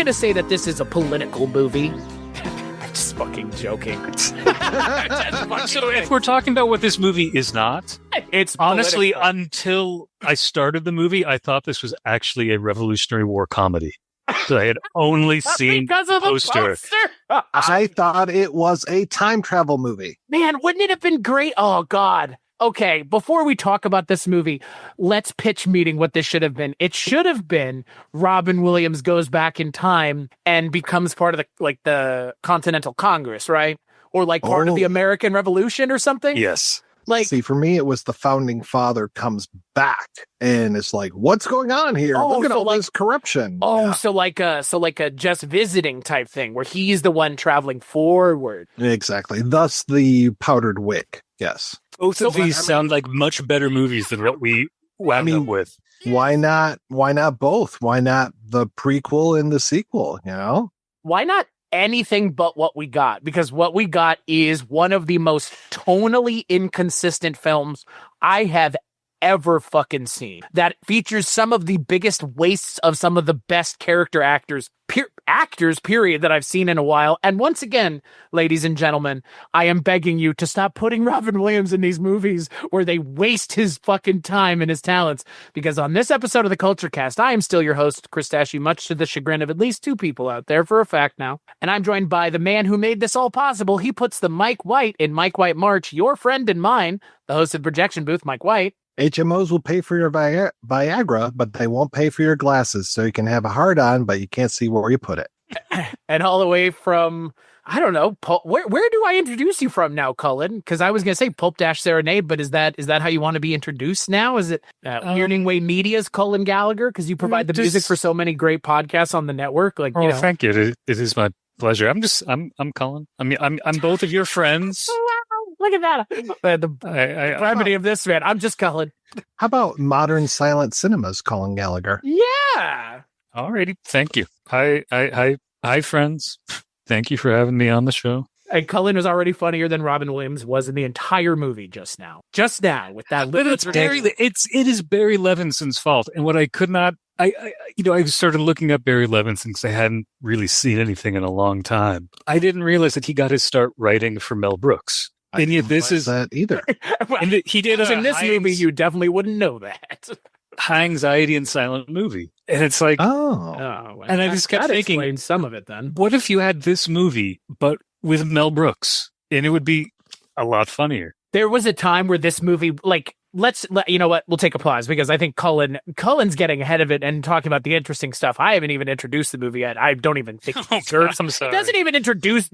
going to say that this is a political movie. I'm just fucking joking. So if we're talking about what this movie is not, It's honestly, political. until I started the movie, I thought this was actually a Revolutionary War comedy. So I had only seen because of the poster. I thought it was a time travel movie. Man, wouldn't it have been great? Oh, God. Okay, before we talk about this movie, let's pitch meeting what this should have been. It should have been Robin Williams goes back in time and becomes part of the Continental Congress, right? Or like part of the American Revolution or something? Yes. Like, see, for me, it was the founding father comes back and it's like, what's going on here? Look at all this corruption. so like a just visiting type thing where he's the one traveling forward. Exactly. Thus the powdered wig. Yes. Both of these sound like much better movies than what we wound up with. Why not? Why not both? Why not the prequel and the sequel? You know? Why not anything but what we got? Because what we got is one of the most tonally inconsistent films I have ever fucking seen, that features some of the biggest wastes of some of the best character actors period that I've seen in a while. And once again, ladies and gentlemen, I am begging you to stop putting Robin Williams in these movies where they waste his fucking time and his talents, because on this episode of the Culture Cast, I am still your host, Chris Stachiw, much to the chagrin of at least two people out there for a fact now, and I'm joined by the man who made this all possible. He puts the Mike White in Mike White March, your friend and mine, the host of Projection Booth, Mike White. HMOs will pay for your Viagra, but they won't pay for your glasses. So you can have a hard on, but you can't see where you put it. And all the way from, I don't know, where do I introduce you from now, Cullen? Because I was going to say Pulp Dash Serenade, but is that how you want to be introduced now? Is it Yearning Way Media's Cullen Gallagher? Because you provide the music for so many great podcasts on the network. Like, you know. Thank you. It is my pleasure. I'm Cullen. I mean, I'm both of your friends. Look at that. The brevity of this, man. I'm just Cullen. How about Modern Silent Cinema's Colin Gallagher? Yeah. Alrighty. Thank you. Hi, friends. Thank you for having me on the show. And Cullen was already funnier than Robin Williams was in the entire movie just now. Just now with that. But it is Barry Levinson's fault. And what I could not, I started looking up Barry Levinson because I hadn't really seen anything in a long time. I didn't realize that he got his start writing for Mel Brooks. And yet this is that either. And he did in this movie, you definitely wouldn't know that. High Anxiety and Silent Movie. And it's like, and I just kept thinking, explain some of it then. What if you had this movie, but with Mel Brooks? And it would be a lot funnier. There was a time where this movie, like, you know what? We'll take a pause because I think Cullen's getting ahead of it and talking about the interesting stuff. I haven't even introduced the movie yet. I don't even think it deserves. I'm sorry. It doesn't even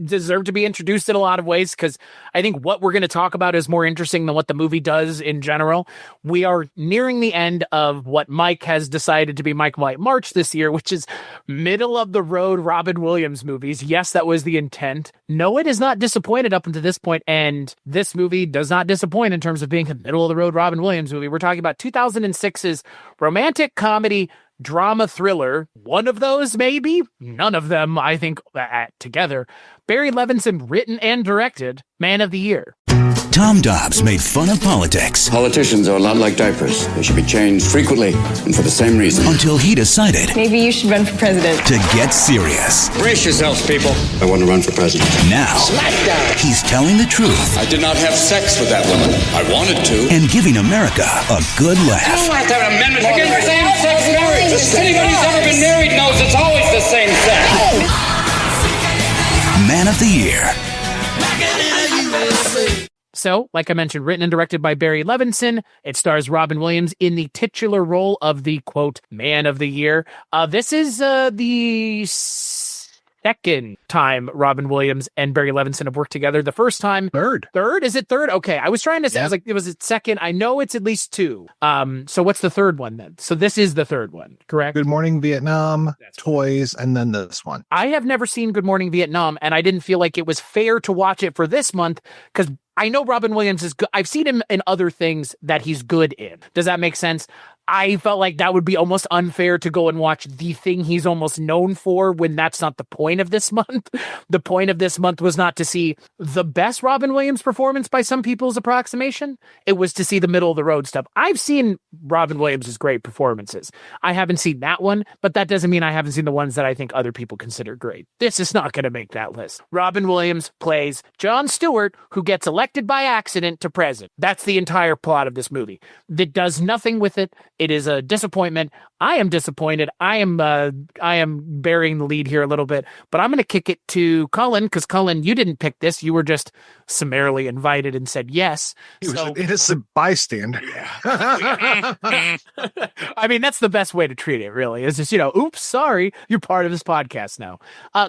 deserve to be introduced in a lot of ways, because I think what we're going to talk about is more interesting than what the movie does in general. We are nearing the end of what Mike has decided to be Mike White March this year, which is middle of the road Robin Williams movies. Yes, that was the intent. No, it is not disappointed up until this point, and this movie does not disappoint in terms of being a middle of the road Robin Williams movie. We're talking about 2006's romantic comedy drama thriller. One of those, maybe? None of them, I think, together. Barry Levinson written and directed Man of the Year. Tom Dobbs made fun of politics. Politicians are a lot like diapers. They should be changed frequently and for the same reason. Until he decided maybe you should run for president. to get serious. Brace yourselves, people. I want to run for president. Now, Smackdown. he's telling the truth I did not have sex with that woman. I wanted to. and giving America a good laugh. have to have amendments against same-sex marriage. Anybody who's ever been married knows it's always the same sex. Man of the Year. So, like I mentioned, written and directed by Barry Levinson. It stars Robin Williams in the titular role of the, quote, Man of the Year. This is the second time Robin Williams and Barry Levinson have worked together. The first time... Third? Is it third? Okay, I was trying to say, I was like, was it second? I know it's at least two. So what's the third one then? So this is the third one, correct? Good Morning Vietnam, Toys, and then this one. I have never seen Good Morning Vietnam, and I didn't feel like it was fair to watch it for this month, because I know Robin Williams is good. I've seen him in other things that he's good in. Does that make sense? I felt like that would be almost unfair to go and watch the thing he's almost known for when that's not the point of this month. The point of this month was not to see the best Robin Williams performance by some people's approximation. It was to see the middle of the road stuff. I've seen Robin Williams' great performances. I haven't seen that one, but that doesn't mean I haven't seen the ones that I think other people consider great. This is not going to make that list. Robin Williams plays Jon Stewart, who gets elected by accident to president. That's the entire plot of this movie. That does nothing with it. It is a disappointment. I am disappointed. I am burying the lead here a little bit, but I'm going to kick it to Cullen, because Cullen, you didn't pick this. You were just summarily invited and said yes. He was an innocent bystander. I mean, that's the best way to treat it, really. It's just, oops, sorry, you're part of this podcast now.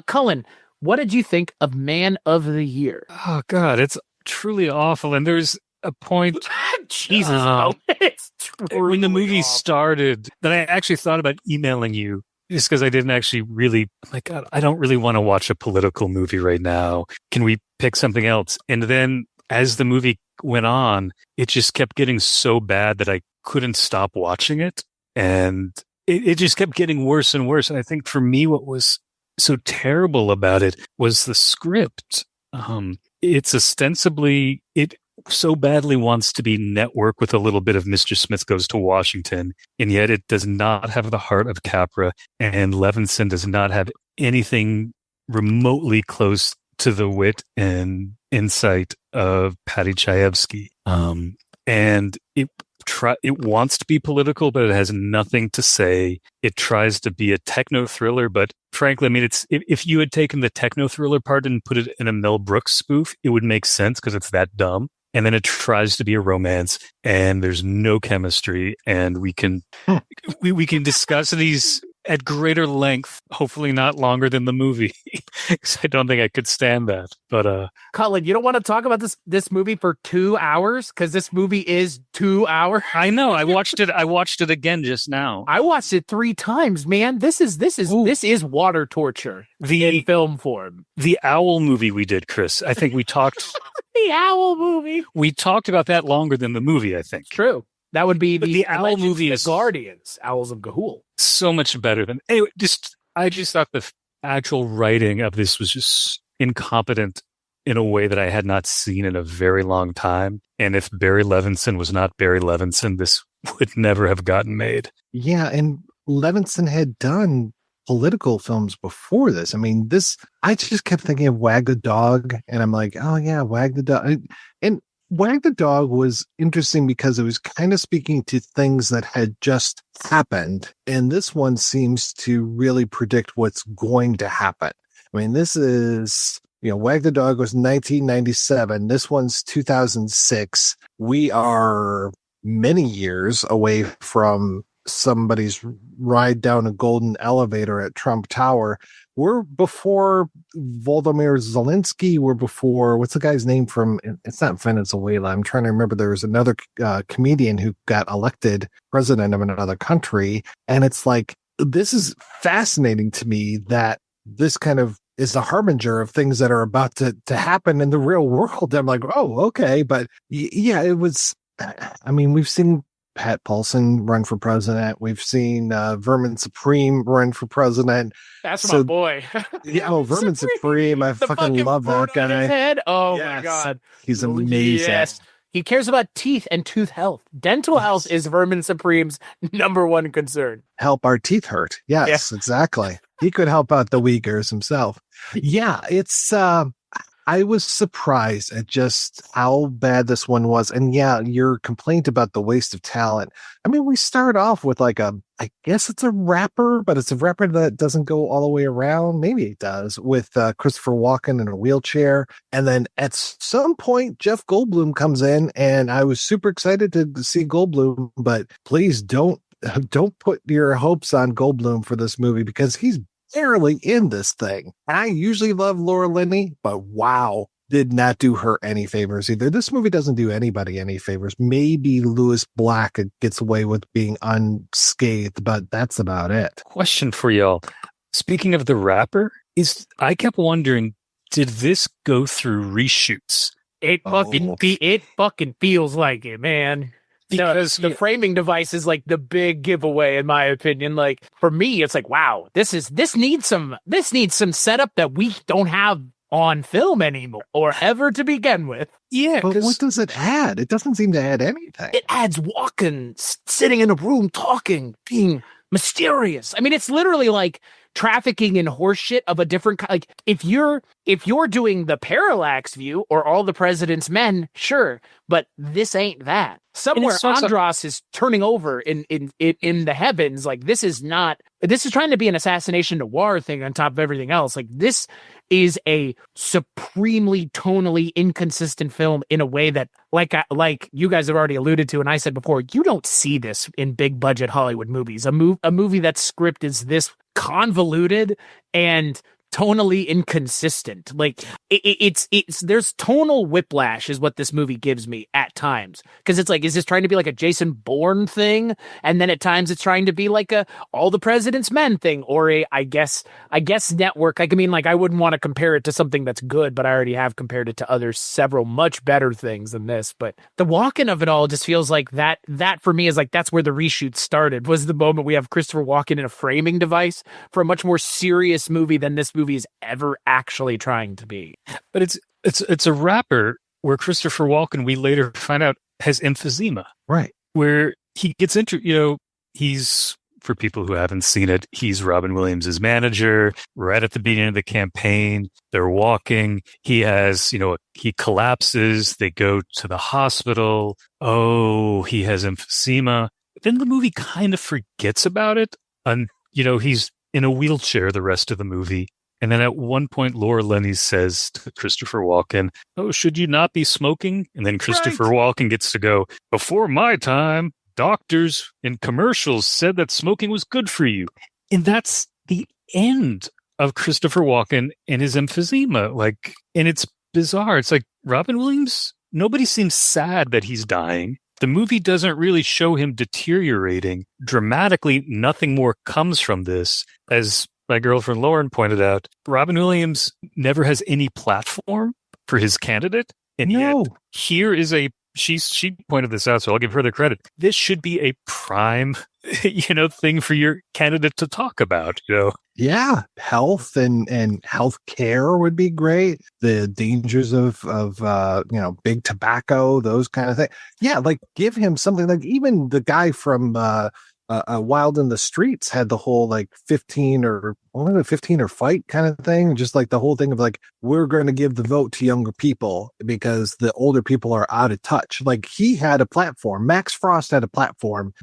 Cullen, what did you think of Man of the Year? Oh, God, it's truly awful. And there's a point Jesus, it's when the movie awful. started that I actually thought about emailing you just because I didn't actually really, God, I don't really want to watch a political movie right now. Can we pick something else? And then as the movie went on, it just kept getting so bad that I couldn't stop watching it. And it just kept getting worse and worse. And I think for me, what was so terrible about it was the script. It's ostensibly, it so badly wants to be network with a little bit of Mr. Smith Goes to Washington, and yet it does not have the heart of Capra, and Levinson does not have anything remotely close to the wit and insight of Paddy Chayefsky. And it wants to be political, but it has nothing to say. It tries to be a techno thriller, but frankly, I mean, if you had taken the techno thriller part and put it in a Mel Brooks spoof, it would make sense because it's that dumb. And then it tries to be a romance, and there's no chemistry, and we can discuss these at greater length, hopefully not longer than the movie, because I don't think I could stand that. But Cullen, you don't want to talk about this movie for 2 hours, because this movie is 2 hours. I know. I watched it again just now. I watched it 3 times, man. This is water torture in film form. The Owl movie we did, Chris. I think we talked. The Owl movie. We talked about that longer than the movie, I think. True. That would be the Owl movie is Guardians, Owls of Ga'Hoole. So much better than anyway. I just thought the actual writing of this was just incompetent in a way that I had not seen in a very long time. And if Barry Levinson was not Barry Levinson, this would never have gotten made. Yeah, and Levinson had done political films before this. I mean, I just kept thinking of Wag the Dog, and I'm like, oh yeah, Wag the Dog. And Wag the Dog was interesting because it was kind of speaking to things that had just happened. And this one seems to really predict what's going to happen. I mean, this is, Wag the Dog was 1997. This one's 2006. We are many years away from somebody's ride down a golden elevator at Trump Tower. We're before Volodymyr Zelensky. We're before, what's the guy's name from, it's not Venezuela. I'm trying to remember. There was another comedian who got elected president of another country. And it's like, this is fascinating to me that this kind of is a harbinger of things that are about to happen in the real world. I'm like, oh, okay. But yeah, it was, I mean, we've seen Pat Paulson run for president. We've seen Vermin Supreme run for president. That's my boy. Yeah, Vermin Supreme. I fucking love that guy. Head. Oh yes. my God. He's amazing. Yes. He cares about teeth and tooth health. Dental health is Vermin Supreme's number one concern. Help our teeth hurt. Yes, exactly. He could help out the Uyghurs himself. Yeah, it's I was surprised at just how bad this one was. And yeah, your complaint about the waste of talent. I mean, we start off with I guess it's a rapper, but it's a rapper that doesn't go all the way around. Maybe it does, with Christopher Walken in a wheelchair. And then at some point, Jeff Goldblum comes in, and I was super excited to see Goldblum, but please don't put your hopes on Goldblum for this movie, because he's barely in this thing. And I usually love Laura Linney, but wow, did not do her any favors either. This movie doesn't do anybody any favors. Maybe Lewis Black gets away with being unscathed, but that's about it. Question for y'all. Speaking of the rapper, I kept wondering, did this go through reshoots? It fucking feels like it, man. Because the framing device is like the big giveaway, in my opinion. Like for me, it's like, wow, this needs some setup that we don't have on film anymore or ever to begin with. yeah, But what does it add? It doesn't seem to add anything. It adds Walken sitting in a room talking, being mysterious. I mean, it's literally like trafficking in horseshit of a different kind. Like if you're doing the parallax view or All the President's Men, sure, but this ain't that. Somewhere Andros is turning over in the heavens. Like this is trying to be an assassination noir thing on top of everything else. Like this is a supremely tonally inconsistent film in a way that, like you guys have already alluded to, and I said before, you don't see this in big budget Hollywood movies. A movie that's script is this convoluted and tonally inconsistent. Like it's there's tonal whiplash is what this movie gives me at times, because it's like, is this trying to be like a Jason Bourne thing, and then at times it's trying to be like a All the President's Men thing, or a I guess network. I mean, like I wouldn't want to compare it to something that's good, but I already have compared it to other several much better things than this. But the Walken of it all just feels like that for me is like, that's where the reshoot started, was the moment we have Christopher Walken in a framing device for a much more serious movie than this movie is ever actually trying to be. But it's a rapper where Christopher Walken, we later find out, has emphysema. Right. Where he gets into, he's, for people who haven't seen it, he's Robin Williams' manager. Right at the beginning of the campaign, they're walking. He has, he collapses. They go to the hospital. Oh, he has emphysema. Then the movie kind of forgets about it. And, he's in a wheelchair the rest of the movie. And then at one point, Laura Linney says to Christopher Walken, "Oh, should you not be smoking?" And then Christopher Walken gets to go, "Before my time, doctors in commercials said that smoking was good for you." And that's the end of Christopher Walken and his emphysema. Like, and it's bizarre. It's like Robin Williams, nobody seems sad that he's dying. The movie doesn't really show him deteriorating. Dramatically, nothing more comes from this. As my girlfriend Lauren pointed out, Robin Williams never has any platform for his candidate. And yet, here is she pointed this out, so I'll give her the credit. This should be a prime, thing for your candidate to talk about, Yeah, health and health care would be great. The dangers of big tobacco, those kind of things. Yeah, like give him something. Like even the guy from Wild in the Streets had the whole like 15 or fight kind of thing. Just like the whole thing of like, we're going to give the vote to younger people because the older people are out of touch. Like he had a platform. Max Frost had a platform.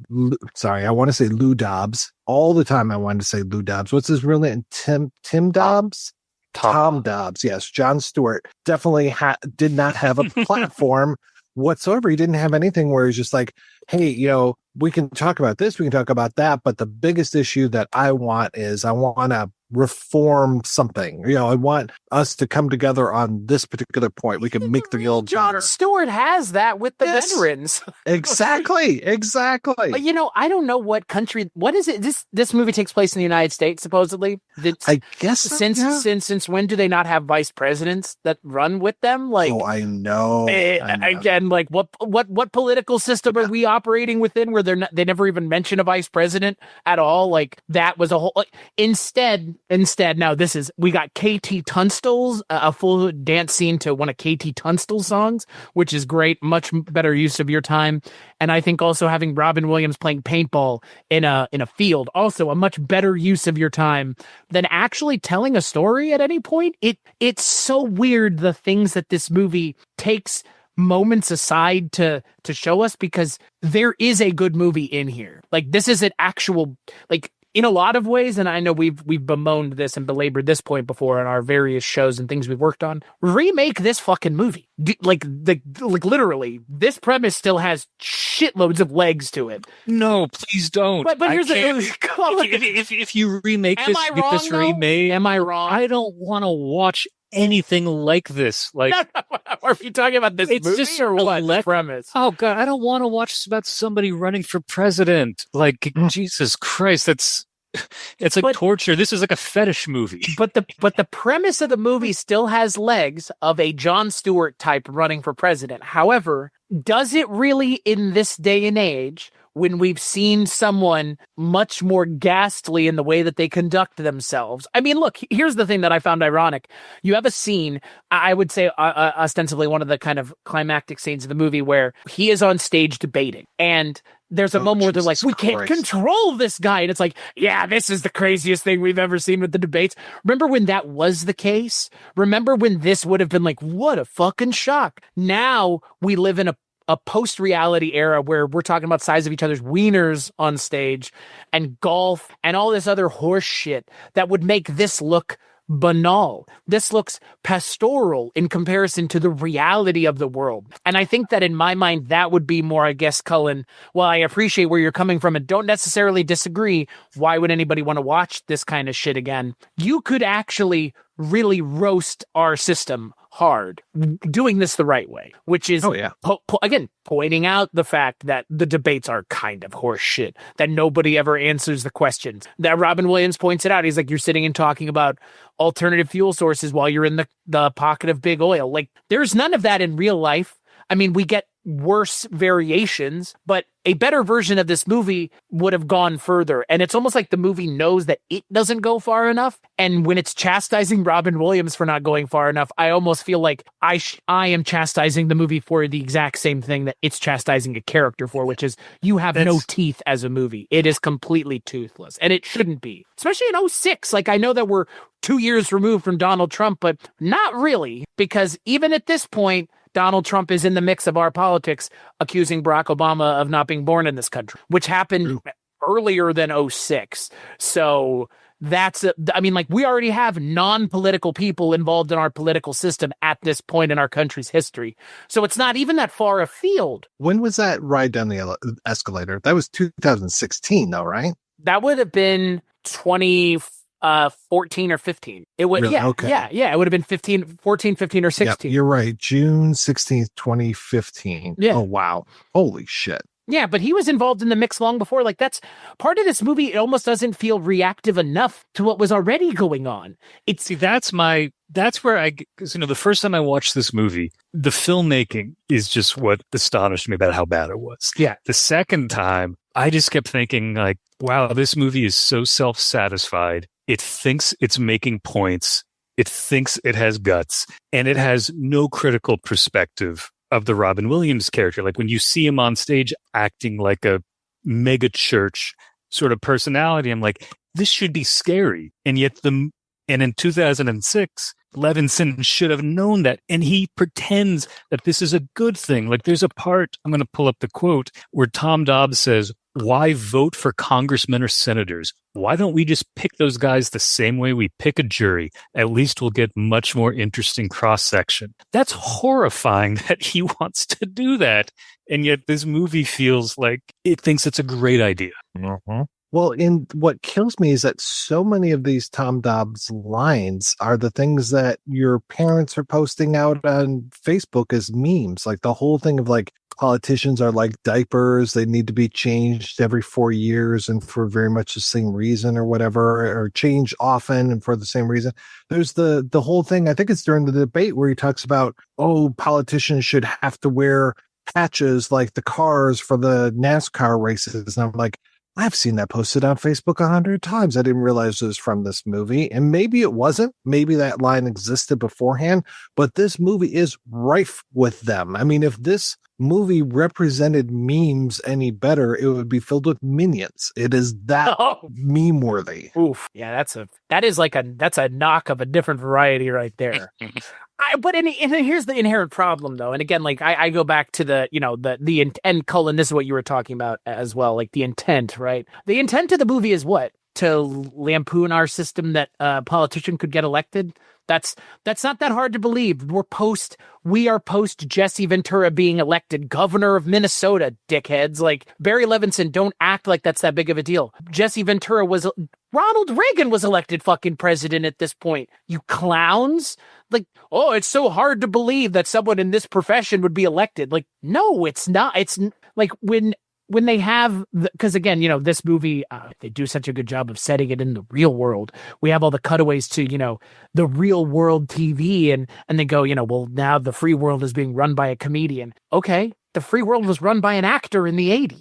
Sorry, I want to say Lou Dobbs. All the time I wanted to say Lou Dobbs. What's his real name? Tim Dobbs? Tom Dobbs. Yes. Jon Stewart definitely did not have a platform whatsoever. He didn't have anything where he's just like, hey, we can talk about this, we can talk about that, but the biggest issue that I want to reform something. I want us to come together on this particular point. We can make the guild Jon Stewart has that with the veterans. Exactly. But I don't know what country. What is it? This movie takes place in the United States, supposedly. I guess since when do they not have vice presidents that run with them? Like, I know. Again, like what political system are we operating within where they never even mention a vice president at all? Like that was a whole. Instead, now we got KT Tunstall's a full dance scene to one of KT Tunstall's songs, which is great, much better use of your time. And I think also having Robin Williams playing paintball in a field, also a much better use of your time than actually telling a story at any point. It's so weird the things that this movie takes moments aside to show us, because there is a good movie in here. Like this is an actual, like, in a lot of ways, and I know we've bemoaned this and belabored this point before on our various shows and things we've worked on. Remake this fucking movie. Like literally, this premise still has shitloads of legs to it. No, please don't. But here's if you remake this, get this remade. Am I wrong? I don't want to watch anything like this. Like, are you talking about this movie just or what premise? Oh God, I don't want to watch about somebody running for president. Like, Jesus Christ, it's like torture. This is like a fetish movie. But the premise of the movie still has legs of a Jon Stewart type running for president. However, does it really in this day and age, when we've seen someone much more ghastly in the way that they conduct themselves? I mean, look, here's the thing that I found ironic. You have a scene, I would say ostensibly one of the kind of climactic scenes of the movie, where he is on stage debating, and there's a moment where they're like, we can't control this guy. And it's like, yeah, this is the craziest thing we've ever seen with the debates. Remember when that was the case? Remember when this would have been like, what a fucking shock. Now we live in a post-reality era where we're talking about size of each other's wieners on stage and golf and all this other horse shit that would make this look banal. This looks pastoral in comparison to the reality of the world. And I think that in my mind, that would be more, I guess, Cullen, while I appreciate where you're coming from and don't necessarily disagree, why would anybody want to watch this kind of shit again? You could actually really roast our system hard doing this the right way, which is again pointing out the fact that the debates are kind of horse shit, that nobody ever answers the questions, that Robin Williams points it out. He's like, you're sitting and talking about alternative fuel sources while you're in the pocket of big oil. Like, there's none of that in real life. I mean, we get worse variations, but a better version of this movie would have gone further. And it's almost like the movie knows that it doesn't go far enough. And when it's chastising Robin Williams for not going far enough, I almost feel like I am chastising the movie for the exact same thing that it's chastising a character for, which is you have no teeth as a movie. It is completely toothless, and it shouldn't be, especially in 2006. Like, I know that we're 2 years removed from Donald Trump, but not really, because even at this point, Donald Trump is in the mix of our politics, accusing Barack Obama of not being born in this country, which happened earlier than 2006. So we already have non-political people involved in our political system at this point in our country's history. So it's not even that far afield. When was that ride down the escalator? That was 2016 though, right? That would have been 14 or 15. It would, really? Yeah. It would have been 14, 15, or 16. Yep, you're right. June 16th, 2015. Yeah. Oh, wow. Holy shit. Yeah, but he was involved in the mix long before. Like, that's part of this movie. It almost doesn't feel reactive enough to what was already going on. That's where because the first time I watched this movie, the filmmaking is just what astonished me about how bad it was. Yeah. The second time, I just kept thinking, like, wow, this movie is so self-satisfied. It thinks it's making points. It thinks it has guts, and it has no critical perspective of the Robin Williams character. Like, when you see him on stage acting like a mega church sort of personality, I'm like, this should be scary. And yet and in 2006, Levinson should have known that. And he pretends that this is a good thing. Like, there's a part, I'm going to pull up the quote, where Tom Dobbs says, why vote for congressmen or senators? Why don't we just pick those guys the same way we pick a jury? At least we'll get much more interesting cross-section. That's horrifying that he wants to do that. And yet this movie feels like it thinks it's a great idea. Mm-hmm. Well, what kills me is that so many of these Tom Dobbs lines are the things that your parents are posting out on Facebook as memes. Like the whole thing of like politicians are like diapers. They need to be changed every 4 years and for very much the same reason or whatever, or change often and for the same reason. There's the whole thing. I think it's during the debate where he talks about, politicians should have to wear patches like the cars for the NASCAR races. And I'm like, I've seen that posted on Facebook 100 times. I didn't realize it was from this movie. And maybe it wasn't. Maybe that line existed beforehand. But this movie is rife with them. I mean, if this movie represented memes any better, it would be filled with minions. It is that meme worthy. Oof. Yeah, that's a knock of a different variety right there. But here's the inherent problem, though. And again, like I go back to the intent, Cullen, this is what you were talking about as well, like the intent, right? The intent of the movie is what? To lampoon our system that a politician could get elected. That's not that hard to believe. We are post Jesse Ventura being elected governor of Minnesota, dickheads. Like, Barry Levinson, don't act like that's that big of a deal. Ronald Reagan was elected fucking president at this point. You clowns. Like, it's so hard to believe that someone in this profession would be elected. Like, no, it's not. It's like when they have, because again, this movie, they do such a good job of setting it in the real world. We have all the cutaways to, the real world TV and they go, well, now the free world is being run by a comedian. Okay, the free world was run by an actor in the 80s.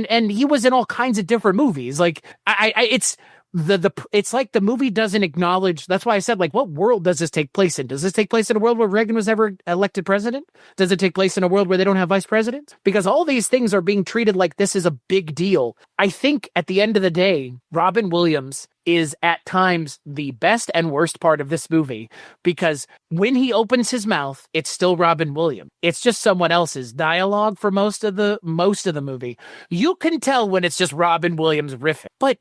And he was in all kinds of different movies. Like it's it's like the movie doesn't acknowledge. That's why I said, like, what world does this take place in? Does this take place in a world where Reagan was ever elected president? Does it take place in a world where they don't have vice presidents? Because all these things are being treated like this is a big deal. I think at the end of the day, Robin Williams is at times the best and worst part of this movie, because when he opens his mouth, it's still Robin Williams. It's just someone else's dialogue for most of the movie. You can tell when it's just Robin Williams riffing. But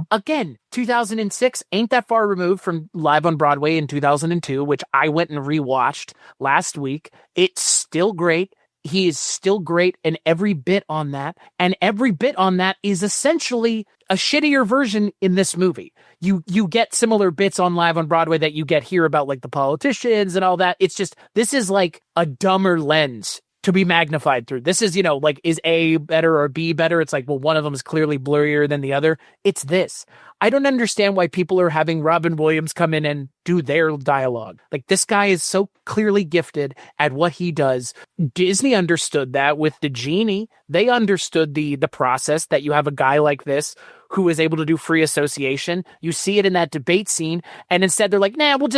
again, 2006 ain't that far removed from Live on Broadway in 2002, which I went and rewatched last week. It's still great. He is still great in every bit on that. And every bit on that is essentially a shittier version in this movie. You get similar bits on Live on Broadway that you get here about, like, the politicians and all that. It's just, this is like a dumber lens to be magnified through. This is, like, is A better or B better? It's like, well, one of them is clearly blurrier than the other. It's this. I don't understand why people are having Robin Williams come in and do their dialogue. Like, this guy is so clearly gifted at what he does. Disney understood that with the genie. They understood the process that you have a guy like this who is able to do free association. You see it in that debate scene, and instead they're like, nah, we'll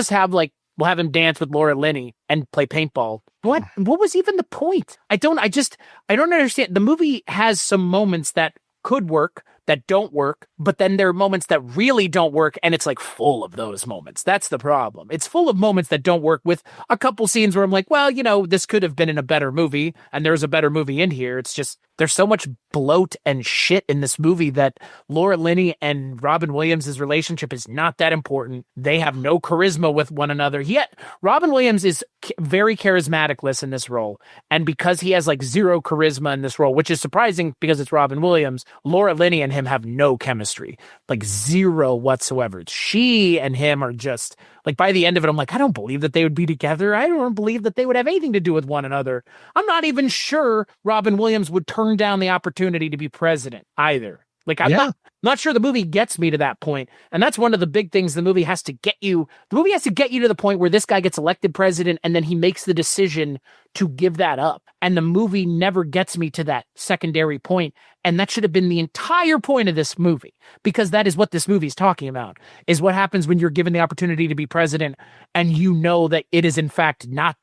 have him dance with Laura Linney and play paintball. What was even the point? I don't understand. The movie has some moments that could work, that don't work, but then there are moments that really don't work, and it's like full of those moments. That's the problem. It's full of moments that don't work, with a couple scenes where I'm like, well, this could have been in a better movie, and there's a better movie in here. It's just, there's so much bloat and shit in this movie that Laura Linney and Robin Williams' relationship is not that important. They have no charisma with one another. Yet Robin Williams is very charismatic-less in this role, and because he has like zero charisma in this role, which is surprising because it's Robin Williams, Laura Linney and him have no chemistry, like zero whatsoever. She and him are just like, by the end of it, I'm like, I don't believe that they would be together. I don't believe that they would have anything to do with one another. I'm not even sure Robin Williams would turn down the opportunity to be president either. Like, I'm not sure the movie gets me to that point. And that's one of the big things the movie has to get you. The movie has to get you to the point where this guy gets elected president, and then he makes the decision to give that up. And the movie never gets me to that secondary point. And that should have been the entire point of this movie, because that is what this movie is talking about, is what happens when you're given the opportunity to be president and you know that it is in fact not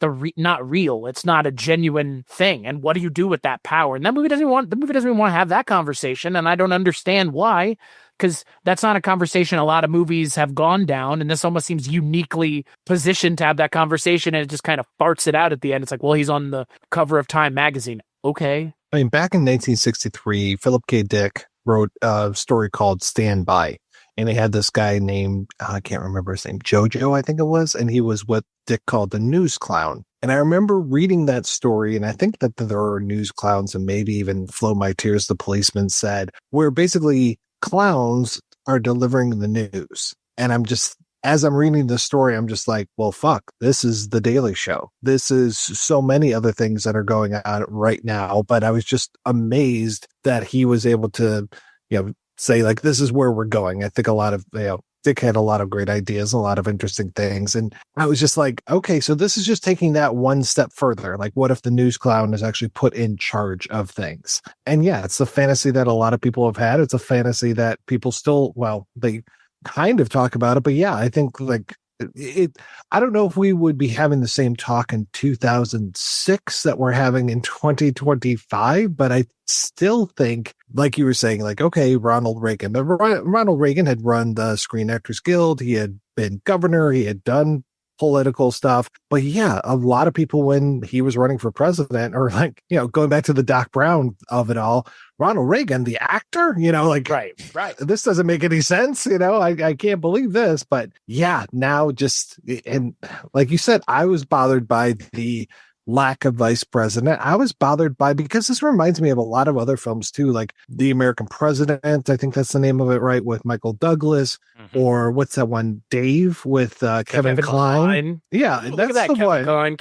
real. It's not a genuine thing. And what do you do with that power? And the movie doesn't even want to have that conversation. And I don't understand why, because that's not a conversation a lot of movies have gone down. And this almost seems uniquely positioned to have that conversation. And it just kind of farts it out at the end. It's like, well, he's on the cover of Time magazine. Okay. I mean, back in 1963, Philip K. Dick wrote a story called Stand By. And they had this guy named, I can't remember his name, Jojo, I think it was. And he was what Dick called the news clown. And I remember reading that story, and I think that there are news clowns, and maybe even Flow My Tears, the policeman said, where basically clowns are delivering the news. And as I'm reading the story, I'm just like, well, fuck, this is The Daily Show. This is so many other things that are going on right now. But I was just amazed that he was able to, say, like, this is where we're going. I think a lot of, Dick had a lot of great ideas, a lot of interesting things. And I was just like, okay, so this is just taking that one step further. Like, what if the news clown is actually put in charge of things? And yeah, it's a fantasy that a lot of people have had. It's a fantasy that people still, they kind of talk about it, but yeah, I think like I don't know if we would be having the same talk in 2006 that we're having in 2025, but I still think, like you were saying, like, okay, Ronald Reagan had run the Screen Actors Guild. He had been governor. He had done political stuff. But yeah, a lot of people, when he was running for president, or like, going back to the Doc Brown of it all, Ronald Reagan, the actor, right. This doesn't make any sense. I can't believe this. But yeah, now and like you said, I was bothered by the lack of vice president. I was bothered by, because this reminds me of a lot of other films too, like The American President. I think that's the name of it, right? With Michael Douglas, or what's that one? Dave with Kevin Kline. Yeah, look that's at that, the Kevin one.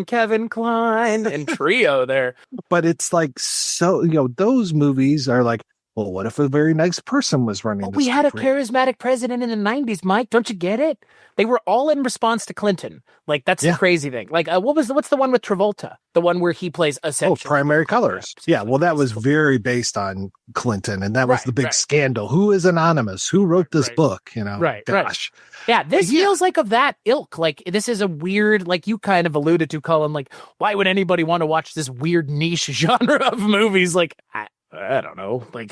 Kevin Kline, and trio there. But it's like, so those movies are like, well, what if a very nice person was running Well, this we had a country? charismatic president in the 90s, Mike. Don't you get it? They were all in response to Clinton. Like, that's the crazy thing. Like, what's the one with Travolta? The one where he plays essentially. Primary Colors. Yeah, well, that was very based on Clinton, and that was the big scandal. Who is anonymous? Who wrote this book? You know, gosh. Yeah, this feels like of that ilk. Like, this is a weird, like you kind of alluded to, Cullen, like, why would anybody want to watch this weird niche genre of movies? Like, I don't know. Like,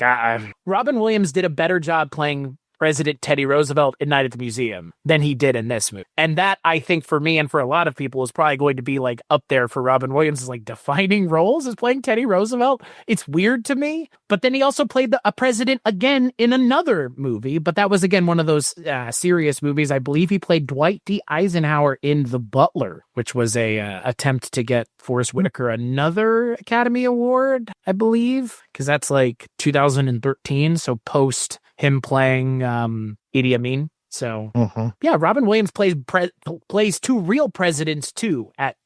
Robin Williams did a better job playing President Teddy Roosevelt in Night at the Museum than he did in this movie. And that, I think, for me and for a lot of people, is probably going to be like up there for Robin Williams' like defining roles as playing Teddy Roosevelt. It's weird to me. But then he also played a president again in another movie. But that was, again, one of those serious movies. I believe he played Dwight D. Eisenhower in The Butler, which was a attempt to get Forrest Whitaker another Academy Award, I believe, because that's like 2013. So post him playing Idi Amin. So yeah, Robin Williams plays two real presidents too at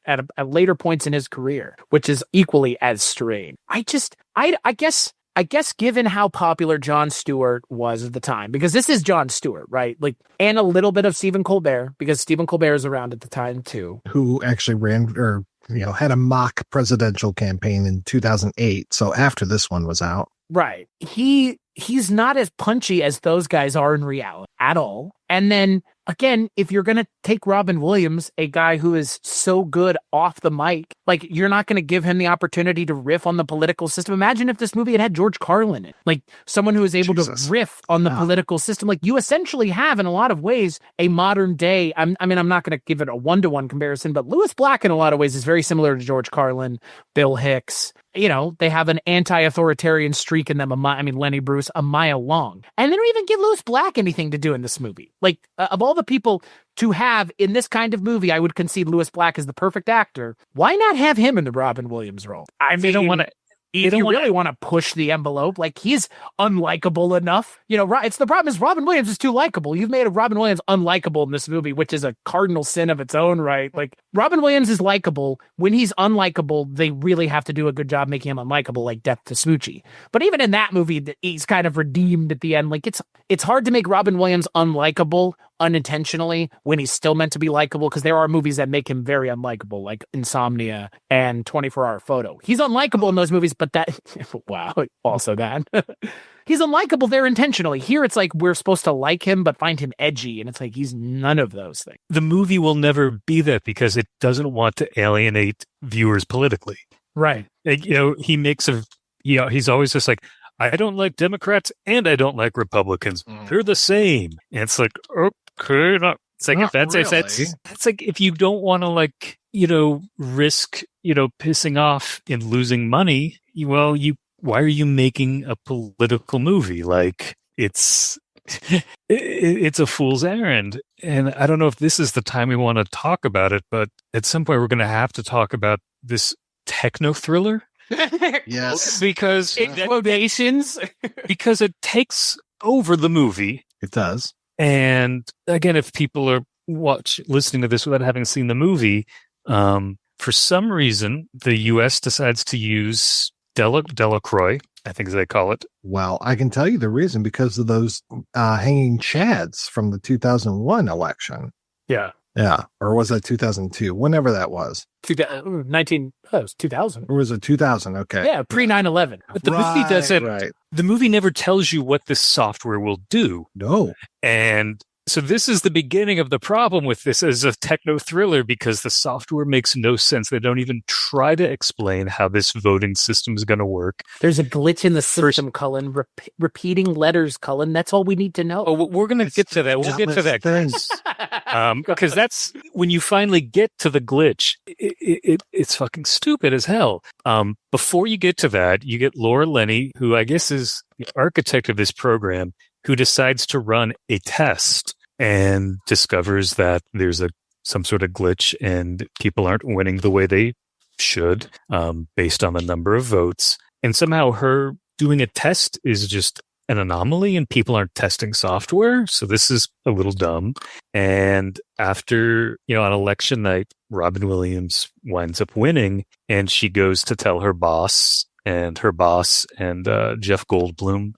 later points in his career, which is equally as strange. I guess given how popular Jon Stewart was at the time, because this is Jon Stewart, right? Like, and a little bit of Stephen Colbert, because Stephen Colbert is around at the time too, who actually ran or had a mock presidential campaign in 2008. So after this one was out, right? He's not as punchy as those guys are in reality at all. And then again, if you're going to take Robin Williams, a guy who is so good off the mic, like, you're not going to give him the opportunity to riff on the political system. Imagine if this movie had George Carlin in it, like someone who is able to riff on the political system. Like, you essentially have, in a lot of ways, a modern day. I'm not going to give it a 1-to-1 comparison, but Louis Black in a lot of ways is very similar to George Carlin, Bill Hicks. You know, they have an anti-authoritarian streak in them. Lenny Bruce, a mile long. And they don't even give Louis Black anything to do in this movie. Like, of all the people to have in this kind of movie, I would concede Louis Black is the perfect actor. Why not have him in the Robin Williams role? I mean, they don't want to. You really want to push the envelope. Like, he's unlikable enough. You know, it's the problem is Robin Williams is too likable. You've made a Robin Williams unlikable in this movie, which is a cardinal sin of its own, right? Like, Robin Williams is likable. When he's unlikable, they really have to do a good job making him unlikable, like Death to Smoochie. But even in that movie, he's kind of redeemed at the end. Like, it's hard to make Robin Williams unlikable unintentionally when he's still meant to be likable, because there are movies that make him very unlikable, like Insomnia and 24-Hour Photo. He's unlikable in those movies, but that wow, also that he's unlikable there intentionally. Here it's like we're supposed to like him but find him edgy, and it's like he's none of those things. The movie will never be that because it doesn't want to alienate viewers politically, right? Like, he makes he's always just like, I don't like Democrats and I don't like Republicans. They're the same. And it's like, okay, it's like, that's like, if you don't want to, like, risk, pissing off and losing money, why are you making a political movie? Like, it's a fool's errand. And I don't know if this is the time we want to talk about it, but at some point we're going to have to talk about this techno thriller. Yes, because quotations because it takes over the movie. It does. And again, if people are listening to this without having seen the movie, for some reason the U.S. decides to use Delacroix, I think as they call it. Well, I can tell you the reason, because of those hanging chads from the 2001 election. Yeah. Yeah. Or was that 2002? Whenever that was. 2019. Oh, it was 2000. Or was it 2000? Okay. Yeah, pre 9/11. But the movie doesn't. Right. The movie never tells you what this software will do. No. And so this is the beginning of the problem with this as a techno thriller, because the software makes no sense. They don't even try to explain how this voting system is going to work. There's a glitch in the system, Cullen. Repeating letters, Cullen. That's all we need to know. Oh, we're going to get to that. We'll get to that. Because that's when you finally get to the glitch. It's fucking stupid as hell. Before you get to that, you get Laura Linney, who I guess is the architect of this program, who decides to run a test and discovers that there's some sort of glitch and people aren't winning the way they should, based on the number of votes. And somehow her doing a test is just an anomaly and people aren't testing software. So this is a little dumb. And after, on election night, Robin Williams winds up winning, and she goes to tell her boss, and Jeff Goldblum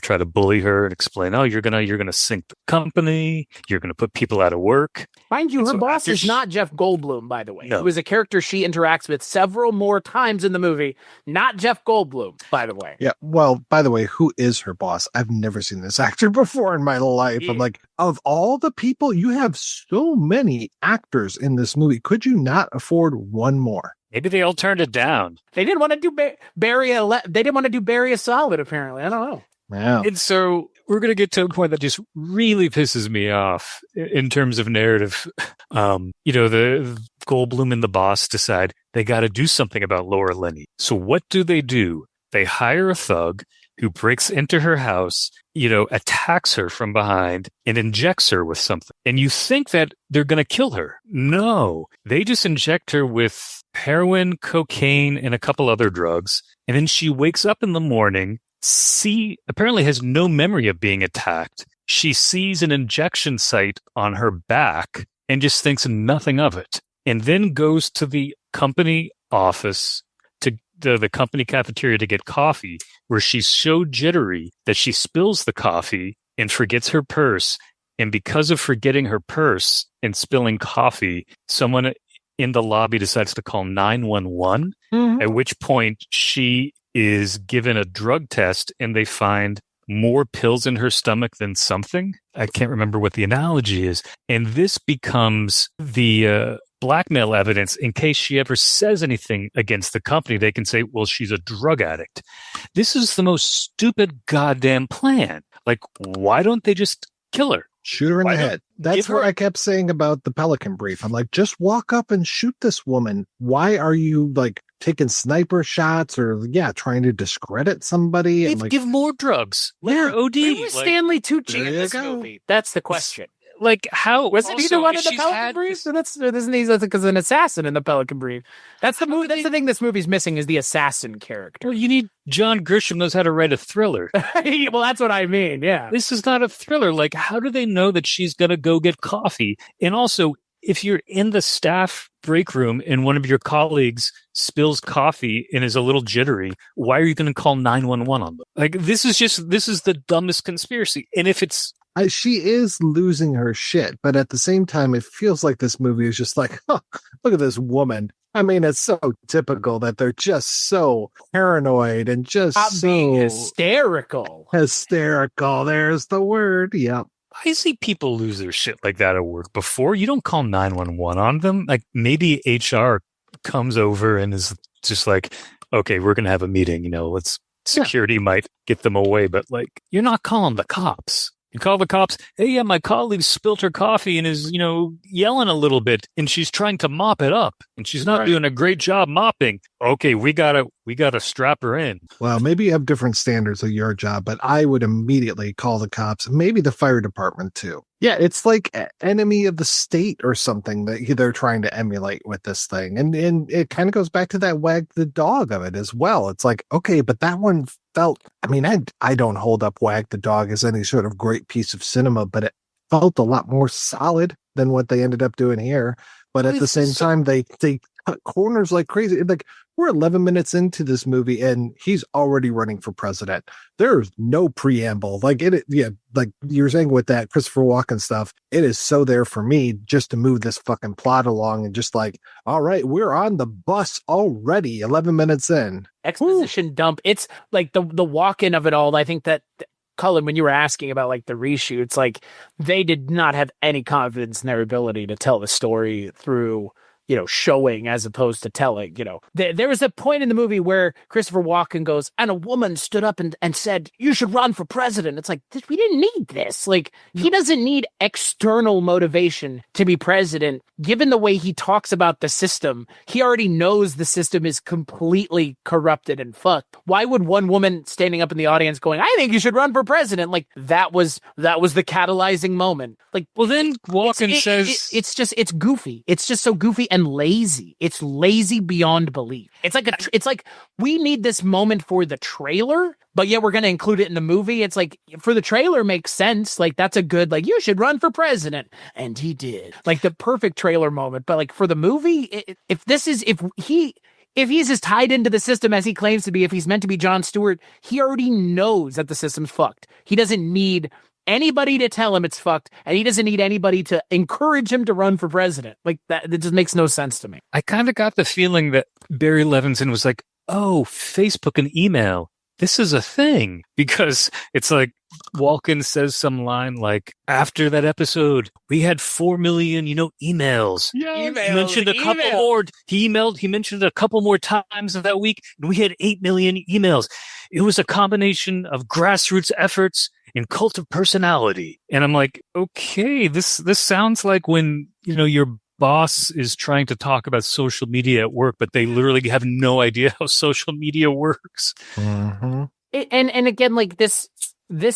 try to bully her and explain, oh, you're gonna sink the company, you're gonna put people out of work. Mind you, her So boss after is not Jeff Goldblum, by the way. No. It was a character she interacts with several more times in the movie. Not Jeff Goldblum, by the way. Yeah. Well, by the way, who is her boss? I've never seen this actor before in my life. Yeah. I'm like, of all the people, you have so many actors in this movie. Could you not afford one more? Maybe they all turned it down. They didn't want to do they didn't want to do Barry a solid, apparently. I don't know. Wow. And so we're going to get to a point that just really pisses me off in terms of narrative. The Goldblum and the boss decide they got to do something about Laura Linney. So what do? They hire a thug who breaks into her house, attacks her from behind and injects her with something. And you think that they're going to kill her. No, they just inject her with heroin, cocaine, and a couple other drugs. And then she wakes up in the morning, apparently has no memory of being attacked. She sees an injection site on her back and just thinks nothing of it. And then goes to the company office, to the company cafeteria to get coffee, where she's so jittery that she spills the coffee and forgets her purse. And because of forgetting her purse and spilling coffee, someone in the lobby decides to call 911, at which point she is given a drug test and they find more pills in her stomach than something. I can't remember what the analogy is. And this becomes the blackmail evidence in case she ever says anything against the company. They can say, well, she's a drug addict. This is the most stupid goddamn plan. Like, why don't they just kill her? Shoot her in Why the don't head. That's give her- what I kept saying about the Pelican Brief. I'm like, just walk up and shoot this woman. Why are you taking sniper shots or trying to discredit somebody? And Give more drugs. Let her OD. Where was Stanley Tucci in there you this go. movie? That's the question. Like, how Was it either one of the she's Pelican had Briefs? So isn't he because an assassin in the Pelican Brief? That's the movie. That's the thing this movie's missing is the assassin character. Well, you need John Grisham knows how to write a thriller. Well, that's what I mean. Yeah. This is not a thriller. Like, how do they know that she's going to go get coffee? And also, if you're in the staff break room and one of your colleagues spills coffee and is a little jittery, why are you going to call 911 on them? Like, this is the dumbest conspiracy. And if it's she is losing her shit, but at the same time, it feels like this movie is just like, oh, look at this woman. I mean, it's so typical that they're just so paranoid and just Being so hysterical. hysterical. There's the word. Yep. I see people lose their shit like that at work before. You don't call 911 on them. Like, maybe HR comes over and is just like, okay, we're going to have a meeting. Security might get them away, but like, you're not calling the cops. You call the cops, hey, yeah, my colleague spilled her coffee and is, yelling a little bit and she's trying to mop it up and she's not doing a great job mopping. Okay, we gotta strap her in. Well, maybe you have different standards of your job, but I would immediately call the cops, maybe the fire department too. Yeah, it's like enemy of the state or something that they're trying to emulate with this thing. And it kind of goes back to that wag the dog of it as well. It's like, okay, but that one felt, I mean, I don't hold up Wag the Dog as any sort of great piece of cinema, but it felt a lot more solid than what they ended up doing here. But at the same time, they cut corners like crazy. Like, we're 11 minutes into this movie and he's already running for president. There's no preamble. Like like you were saying with that Christopher Walken stuff, it is so there for me just to move this fucking plot along and just like, all right, we're on the bus already 11 minutes in. Exposition dump. It's like the walk-in of it all. I think that Cullen, when you were asking about like the reshoots, like they did not have any confidence in their ability to tell the story through, showing as opposed to telling. There was a point in the movie where Christopher Walken goes, and a woman stood up and said, you should run for president. It's like, we didn't need this. Like, he doesn't need external motivation to be president. Given the way he talks about the system, he already knows the system is completely corrupted and fucked. Why would one woman standing up in the audience going, I think you should run for president? Like, that was the catalyzing moment. Like, well, then Walken says it's goofy. It's just so goofy and lazy. It's lazy beyond belief. It's like we need this moment for the trailer, but yet we're going to include it in the movie. It's like, for the trailer makes sense. Like, that's a good, like, you should run for president. And he did. Like, the perfect trailer moment. But like, for the movie, if if he's as tied into the system as he claims to be, if he's meant to be Jon Stewart, he already knows that the system's fucked. He doesn't need anybody to tell him it's fucked, and he doesn't need anybody to encourage him to run for president. Like, that just makes no sense to me. I kind of got the feeling that Barry Levinson was like, oh, Facebook and email, this is a thing. Because it's like, Walken says some line like, after that episode, we had 4 million, emails. Emails, He mentioned a couple more. He mentioned a couple more times in that week, and we had 8 million emails. It was a combination of grassroots efforts and cult of personality. And I'm like, okay, this sounds like when, your boss is trying to talk about social media at work, but they literally have no idea how social media works. Mm-hmm. And again, like this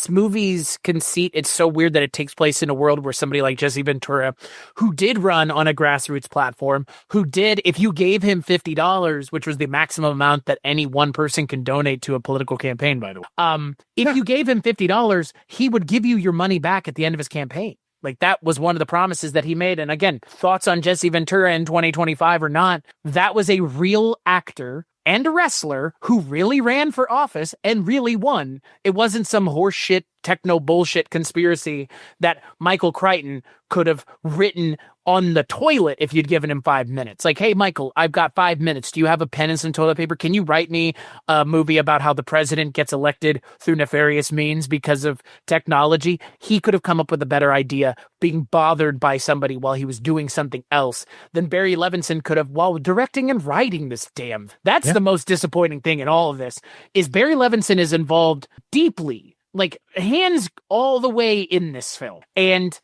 movie's conceit, it's so weird that it takes place in a world where somebody like Jesse Ventura, who did run on a grassroots platform, who did, if you gave him $50, which was the maximum amount that any one person can donate to a political campaign, by the way, if you gave him $50, he would give you your money back at the end of his campaign. Like, that was one of the promises that he made. And again, thoughts on Jesse Ventura in 2025 or not, that was a real actor and a wrestler who really ran for office and really won. It wasn't some horseshit, techno bullshit conspiracy that Michael Crichton could have written on the toilet if you'd given him 5 minutes. Like, hey, Michael, I've got 5 minutes. Do you have a pen and some toilet paper? Can you write me a movie about how the president gets elected through nefarious means because of technology? He could have come up with a better idea being bothered by somebody while he was doing something else than Barry Levinson could have while directing and writing this damn. That's the most disappointing thing in all of this, is Barry Levinson is involved deeply, like hands all the way in this film. And,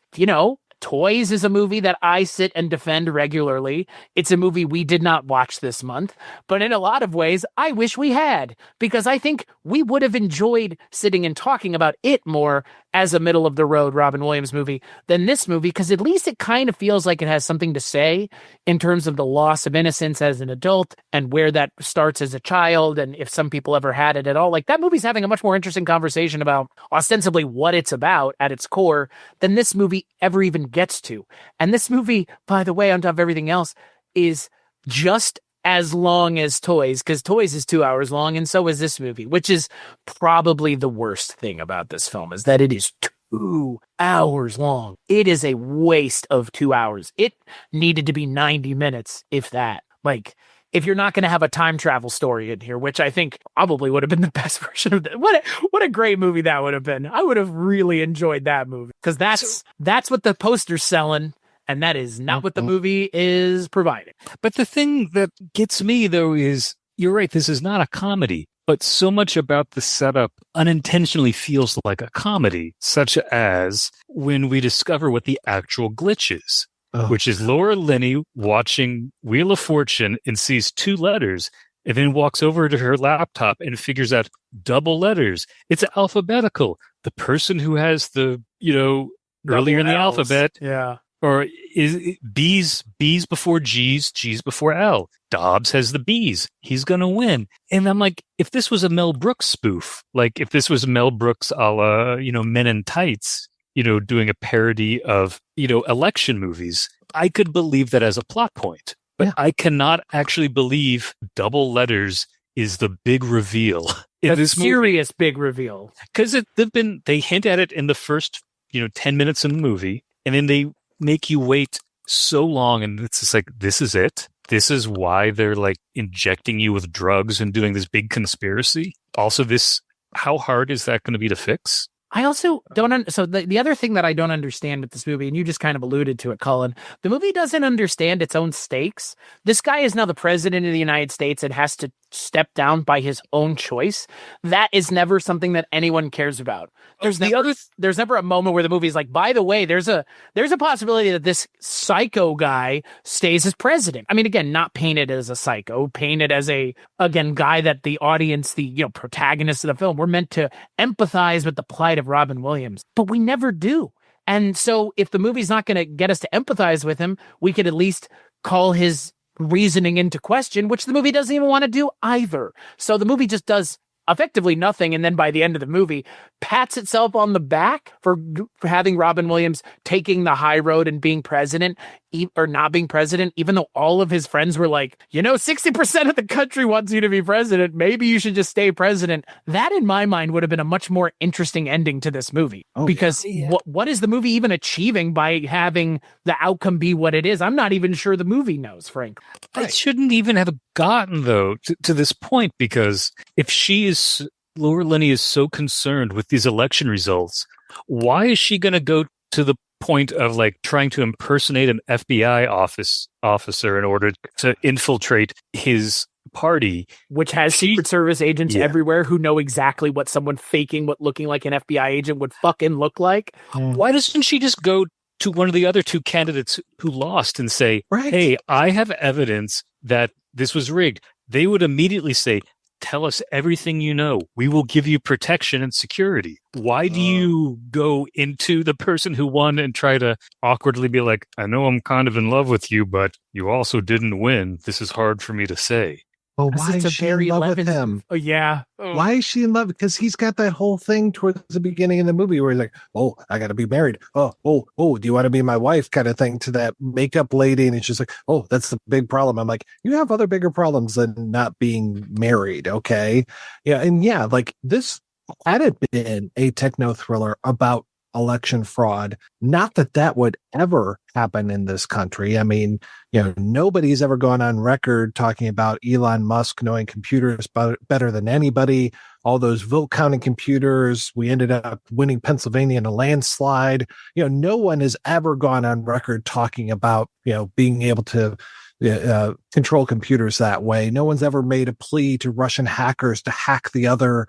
Toys is a movie that I sit and defend regularly. It's a movie we did not watch this month, but in a lot of ways, I wish we had, because I think we would have enjoyed sitting and talking about it more as a middle-of-the-road Robin Williams movie than this movie, because at least it kind of feels like it has something to say in terms of the loss of innocence as an adult and where that starts as a child, and if some people ever had it at all. Like, that movie's having a much more interesting conversation about ostensibly what it's about at its core than this movie ever even gets to. And this movie, by the way, on top of everything else, is just as long as Toys, because Toys is 2 hours long, and so is this movie, which is probably the worst thing about this film, is that it is 2 hours long. It is a waste of 2 hours. It needed to be 90 minutes, if that. Like, if you're not going to have a time travel story in here, which I think probably would have been the best version of that. What a great movie that would have been. I would have really enjoyed that movie, because that's what the poster's selling. And that is not what the movie is providing. But the thing that gets me, though, is you're right. This is not a comedy, but so much about the setup unintentionally feels like a comedy, such as when we discover what the actual glitch is, which is Laura Linney watching Wheel of Fortune and sees 2 letters and then walks over to her laptop and figures out double letters. It's alphabetical. The person who has the, earlier in the alphabet. Yeah. Or is it B's before G's before L. Dobbs has the B's. He's going to win. And I'm like, if this was a Mel Brooks spoof, like if this was Mel Brooks a la, Men in Tights, doing a parody of, election movies, I could believe that as a plot point. But I cannot actually believe double letters is the big reveal. A serious big reveal. Because they hint at it in the first, 10 minutes in the movie, and then they make you wait so long, and it's just like, this is it. This is why they're like injecting you with drugs and doing this big conspiracy. Also, how hard is that going to be to fix? I also don't. So the other thing that I don't understand with this movie, and you just kind of alluded to it, Cullen, the movie doesn't understand its own stakes. This guy is now the president of the United States and has to step down by his own choice. That is never something that anyone cares about. There's never a moment where the movie's like, by the way, there's a possibility that this psycho guy stays as president. I mean, again, not painted as a psycho, painted as a guy that the audience, the protagonist of the film, we're meant to empathize with the plight of Robin Williams, but we never do. And so if the movie's not going to get us to empathize with him, we could at least call his reasoning into question, which the movie doesn't even want to do either. So the movie just does effectively nothing, and then by the end of the movie pats itself on the back for having Robin Williams taking the high road and being president or not being president, even though all of his friends were like, 60% of the country wants you to be president. Maybe you should just stay president. That, in my mind, would have been a much more interesting ending to this movie. Because what is the movie even achieving by having the outcome be what it is? I'm not even sure the movie knows, Frank. It shouldn't even have gotten, though, to this point, because if Laura Linney is so concerned with these election results, why is she going to go to the point of like trying to impersonate an FBI officer in order to infiltrate his party, which has Secret Service agents everywhere who know exactly what someone faking what looking like an FBI agent would fucking look like? Why doesn't she just go to one of the other two candidates who lost and say, hey, I have evidence that this was rigged? They would immediately say, tell us everything you know. We will give you protection and security. Why do you go into the person who won and try to awkwardly be like, I know I'm kind of in love with you, but you also didn't win. This is hard for me to say. Well, why is she in love with him? Oh, yeah. Why is she in love? Because he's got that whole thing towards the beginning of the movie where he's like, oh, I got to be married. Oh, do you want to be my wife kind of thing to that makeup lady? And it's just like, oh, that's the big problem. I'm like, you have other bigger problems than not being married. Okay. Yeah. And yeah, like this, had it been a techno thriller about election fraud, not that would ever happen in this country. I mean, nobody's ever gone on record talking about Elon Musk knowing computers better than anybody. All those vote counting computers, we ended up winning Pennsylvania in a landslide. No one has ever gone on record talking about, being able to control computers that way. No one's ever made a plea to Russian hackers to hack the other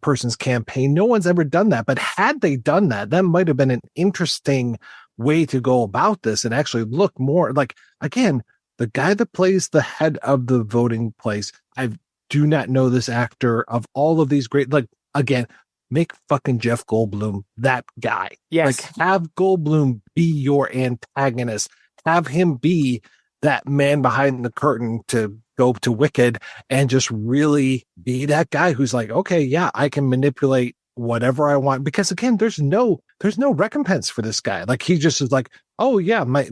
person's campaign. No one's ever done that. But had they done that, that might have been an interesting way to go about this and actually look more like, again, the guy that plays the head of the voting place. I do not know this actor. Of all of these great, like, again, make fucking Jeff Goldblum that guy. Yes. Like, have Goldblum be your antagonist. Have him be that man behind the curtain to go to Wicked and just really be that guy who's like, okay, yeah, I can manipulate whatever I want. Because again, there's no recompense for this guy. Like, he just is like, oh yeah, my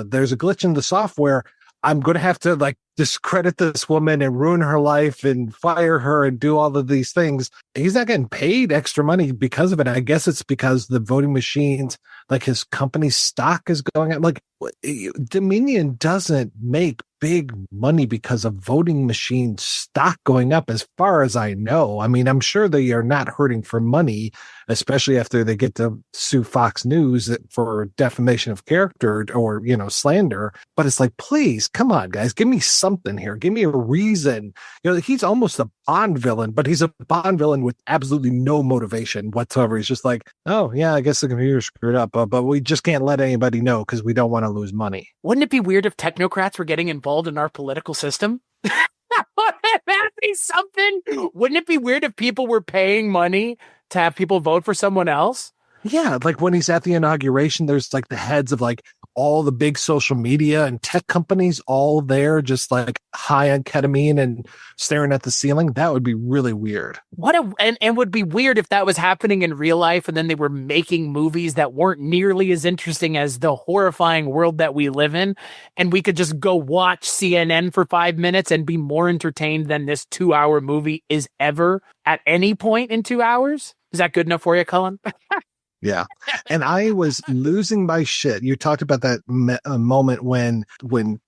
there's a glitch in the software. I'm going to have to like discredit this woman and ruin her life and fire her and do all of these things. He's not getting paid extra money because of it. I guess it's because the voting machines, like his company's stock is going up. Like, Dominion doesn't make big money because of voting machine stock going up, as far as I know. I mean, I'm sure they are not hurting for money, especially after they get to sue Fox News for defamation of character or, slander. But it's like, please, come on, guys, give me something here. Give me a reason. He's almost a Bond villain, but he's a Bond villain with absolutely no motivation whatsoever. He's just like, oh yeah, I guess the computer screwed up, but we just can't let anybody know because we don't want to lose money. Wouldn't it be weird if technocrats were getting involved in our political system? Wouldn't that be something? Wouldn't it be weird if people were paying money to have people vote for someone else? Yeah, like when he's at the inauguration, there's like the heads of like all the big social media and tech companies all there, just like high on ketamine and staring at the ceiling. That would be really weird. And would be weird if that was happening in real life and then they were making movies that weren't nearly as interesting as the horrifying world that we live in. And we could just go watch CNN for 5 minutes and be more entertained than this 2-hour movie is ever at any point in 2 hours. Is that good enough for you, Cullen? Yeah. And I was losing my shit. You talked about that moment when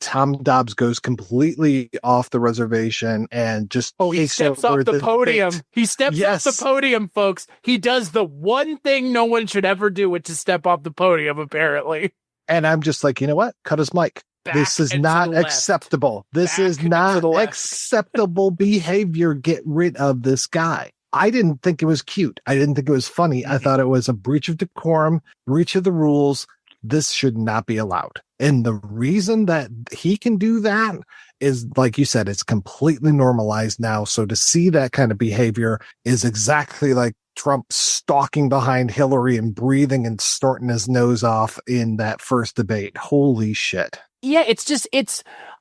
Tom Dobbs goes completely off the reservation and just he steps off the podium. He steps off the podium, folks. He does the one thing no one should ever do, which is step off the podium, apparently. And I'm just like, you know what? Cut his mic. This is not acceptable. This is not acceptable behavior. Get rid of this guy. I didn't think it was cute. I didn't think it was funny. I thought it was a breach of decorum, breach of the rules. This should not be allowed. And the reason that he can do that is, like you said, it's completely normalized now. So to see that kind of behavior is exactly like Trump stalking behind Hillary and breathing and snorting his nose off in that first debate. Holy shit. Yeah,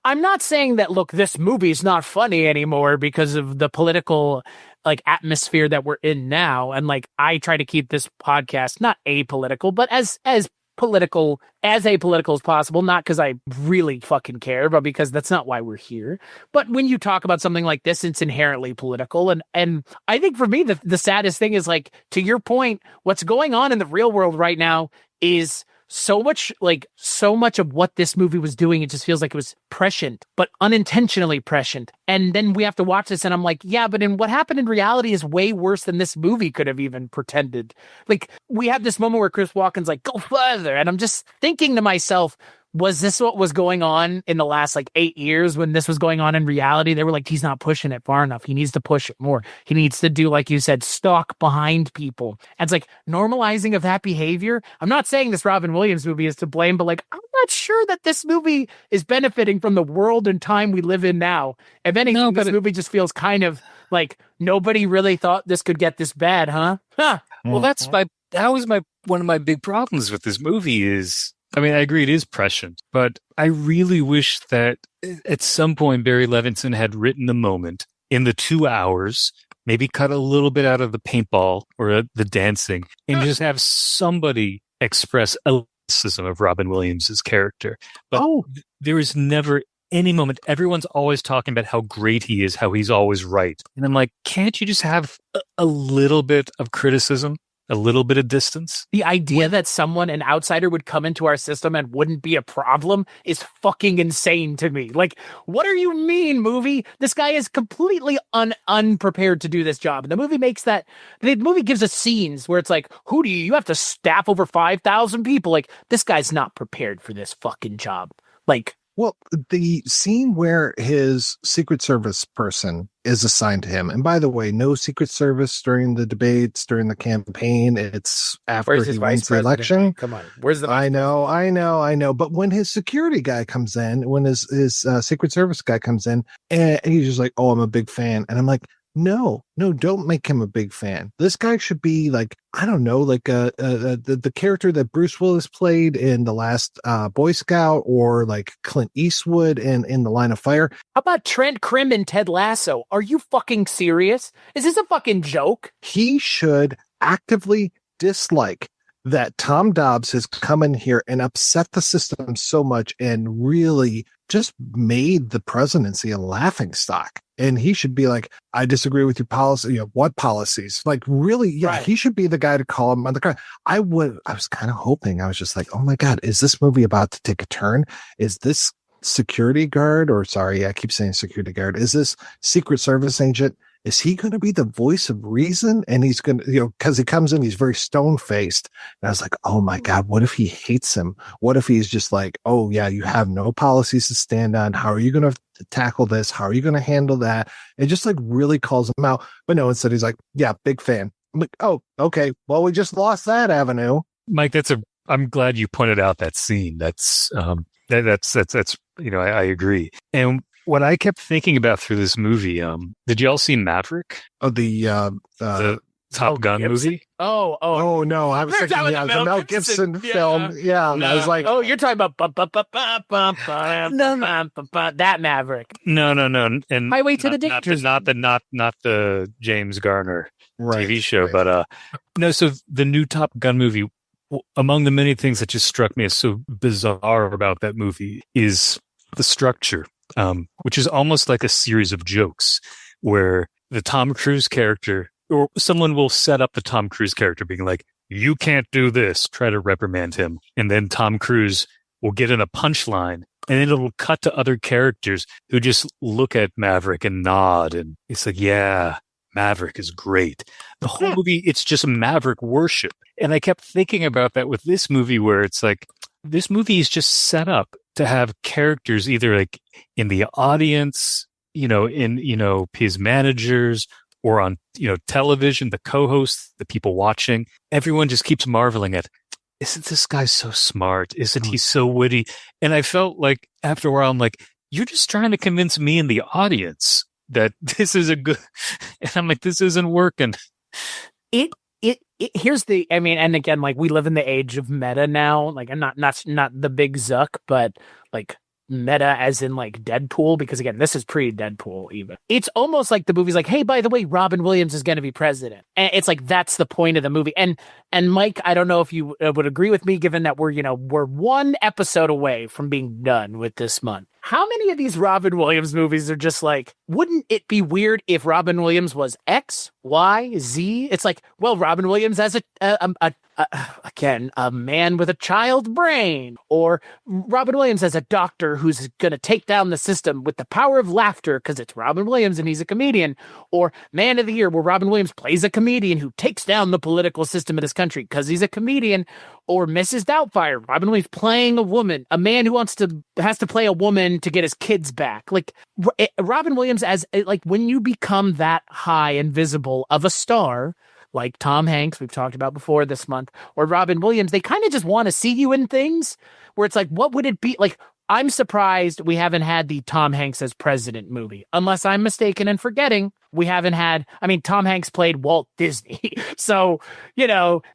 I'm not saying that, look, this movie is not funny anymore because of the political like atmosphere that we're in now. And like, I try to keep this podcast not apolitical, but as political, as apolitical as possible, not because I really fucking care, but because that's not why we're here. But when you talk about something like this, it's inherently political. And I think for me, the saddest thing is, like, to your point, what's going on in the real world right now is so much of what this movie was doing. It just feels like it was prescient, but unintentionally prescient. And then we have to watch this and I'm like, yeah, but what happened in reality is way worse than this movie could have even pretended. Like, we have this moment where Chris Walken's like, go further. And I'm just thinking to myself, was this what was going on in the last 8 years when this was going on in reality? They were like, he's not pushing it far enough. He needs to push it more. He needs to do, like you said, stalk behind people. And it's like normalizing of that behavior. I'm not saying this Robin Williams movie is to blame, but I'm not sure that this movie is benefiting from the world and time we live in now. If anything, this movie just feels kind of like nobody really thought this could get this bad, huh? Well, that was one of my big problems with this movie is, I mean, I agree it is prescient, but I really wish that at some point Barry Levinson had written a moment in the 2 hours, maybe cut a little bit out of the paintball or the dancing, and just have somebody express a criticism of Robin Williams' character. But there is never any moment. Everyone's always talking about how great he is, how he's always right. And I'm like, can't you just have a little bit of criticism? A little bit of distance. The idea that an outsider would come into our system and wouldn't be a problem is fucking insane to me. Like, what do you mean, movie? This guy is completely unprepared to do this job. And the movie gives us scenes where it's like, you have to staff over 5,000 people. Like, this guy's not prepared for this fucking job. Like, well, the scene where his Secret Service person is assigned to him, and by the way, no Secret Service during the debates, during the campaign. It's after he wins the election. Come on, where's the? I know. But when his security guy comes in, when his Secret Service guy comes in, and he's just like, "Oh, I'm a big fan," and I'm like, No, don't make him a big fan. This guy should be like, I don't know, like the character that Bruce Willis played in The Last Boy Scout, or like Clint Eastwood in The Line of Fire. How about Trent Krim in Ted Lasso? Are you fucking serious? Is this a fucking joke? He should actively dislike that Tom Dobbs has come in here and upset the system so much and really just made the presidency a laughingstock. And he should be like, I disagree with your policy. What policies? Like, really? Right. He should be the guy to call him on the car. I was kind of hoping, I was just like, oh my God, is this movie about to take a turn? Is this security guard, I keep saying security guard. Is this Secret Service agent? Is he going to be the voice of reason? And he's going to, because he comes in, he's very stone faced. And I was like, oh my God, what if he hates him? What if he's just like, oh yeah, you have no policies to stand on. How are you going to tackle this? How are you going to handle that? It just like really calls him out. But no, instead he's like, yeah, big fan. I'm like, oh, okay. Well, we just lost that avenue. Mike, I'm glad you pointed out that scene. That's I agree. And what I kept thinking about through this movie, did y'all see Maverick? Oh, the Top Gun movie? Oh no, I was thinking the Mel Gibson film. Yeah, no. I was like, oh, you're talking about that Maverick. No, and Highway to the Dictators. Not the James Garner TV show, right. But no. So the new Top Gun movie, among the many things that just struck me as so bizarre about that movie, is the structure. Which is almost like a series of jokes where the Tom Cruise character, or someone will set up the Tom Cruise character being like, you can't do this, try to reprimand him. And then Tom Cruise will get in a punchline, and then it'll cut to other characters who just look at Maverick and nod. And it's like, yeah, Maverick is great. The whole movie, it's just Maverick worship. And I kept thinking about that with this movie, where it's like, this movie is just set up to have characters either like in the audience, in his managers, or on, television, the co-hosts, the people watching. Everyone just keeps marveling at, isn't this guy so smart? Isn't he so witty? And I felt like after a while, I'm like, you're just trying to convince me and the audience that this is a good, and I'm like, this isn't working. Here's and again, like, we live in the age of meta now. Like, I'm not the big Zuck, but like, meta as in like Deadpool, because again, this is pre-Deadpool even. It's almost like the movie's like, hey, by the way, Robin Williams is going to be president. And it's like, that's the point of the movie. And Mike, I don't know if you would agree with me, given that we're one episode away from being done with this month. How many of these Robin Williams movies are just like, wouldn't it be weird if Robin Williams was X, Y, Z? It's like, well, Robin Williams as a man with a child brain, or Robin Williams as a doctor who's going to take down the system with the power of laughter because it's Robin Williams and he's a comedian, or Man of the Year where Robin Williams plays a comedian who takes down the political system of this country because he's a comedian, or Mrs. Doubtfire, Robin Williams playing a woman, a man who has to play a woman to get his kids back. Like Robin Williams as like when you become that high and visible of a star, like Tom Hanks, we've talked about before this month, or Robin Williams, they kind of just want to see you in things where it's like, what would it be? Like, I'm surprised we haven't had the Tom Hanks as president movie, unless I'm mistaken and forgetting. We haven't had, I mean, Tom Hanks played Walt Disney. So,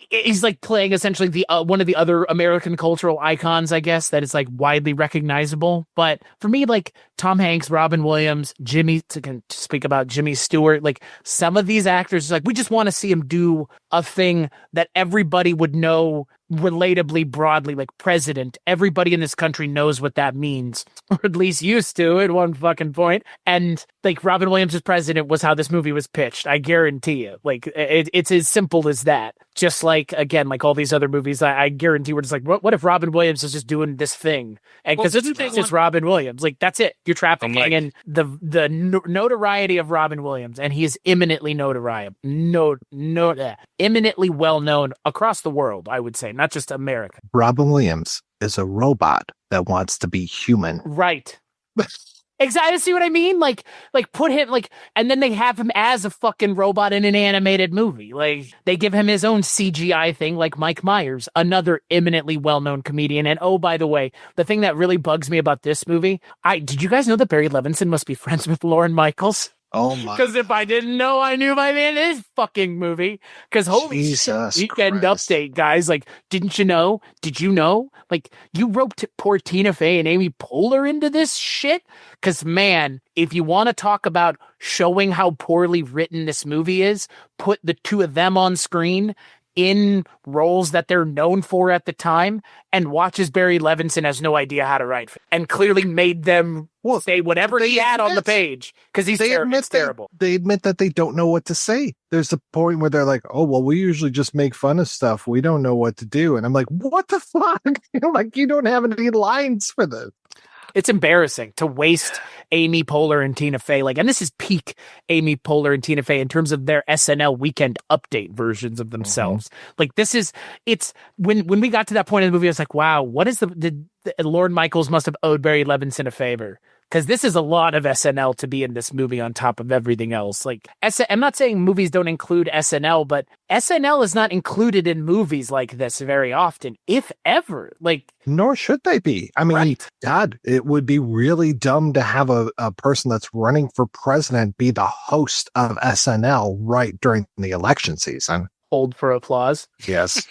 he's like playing essentially the one of the other American cultural icons, I guess, that is like widely recognizable. But for me, like Tom Hanks, Robin Williams, to speak about Jimmy Stewart, like some of these actors, like we just want to see him do a thing that everybody would know relatably broadly, like president. Everybody in this country knows what that means, or at least used to at one fucking point. And like Robin Williams as president was how this movie was pitched. I guarantee you. Like it's as simple as that. Just like, again, like all these other movies, I guarantee we're just like, what if Robin Williams is just doing this thing? And because it's Robin Williams, like that's it. You're trafficking in the notoriety of Robin Williams, and he is eminently eminently well known across the world. I would say, not just America. Robin Williams is a robot that wants to be human. Right. Exactly. See what I mean? Like put him and then they have him as a fucking robot in an animated movie. Like they give him his own CGI thing, like Mike Myers, another eminently well-known comedian. And oh, by the way, the thing that really bugs me about this movie, did you guys know that Barry Levinson must be friends with Lorne Michaels? Oh my! Because if I didn't know, I knew by the end of this fucking movie. Because holy shit, Weekend Update, guys! Like, didn't you know? Did you know? Like, you roped poor Tina Fey and Amy Poehler into this shit. Because man, if you want to talk about showing how poorly written this movie is, put the two of them on screen in roles that they're known for at the time, and watches Barry Levinson has no idea how to write, and clearly made them say whatever he had on the page because he's terrible. They admit that they don't know what to say. There's a point where they're like, "Oh well, we usually just make fun of stuff. We don't know what to do." And I'm like, "What the fuck? Like you don't have any lines for this." It's embarrassing to waste Amy Poehler and Tina Fey. Like, and this is peak Amy Poehler and Tina Fey in terms of their SNL Weekend Update versions of themselves. Like, it's when we got to that point in the movie, I was like, wow, what is the Lorne Michaels must have owed Barry Levinson a favor. Because this is a lot of SNL to be in this movie on top of everything else. Like, I'm not saying movies don't include SNL, but SNL is not included in movies like this very often, if ever. Like, nor should they be. I mean, right. God, it would be really dumb to have a person that's running for president be the host of SNL right during the election season. Hold for applause. Yes.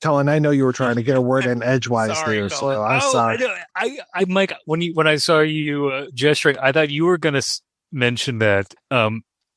Cullen, I know you were trying to get a word in edgewise there, so I'm sorry. I Mike, when I saw you gesturing, I thought you were going to mention that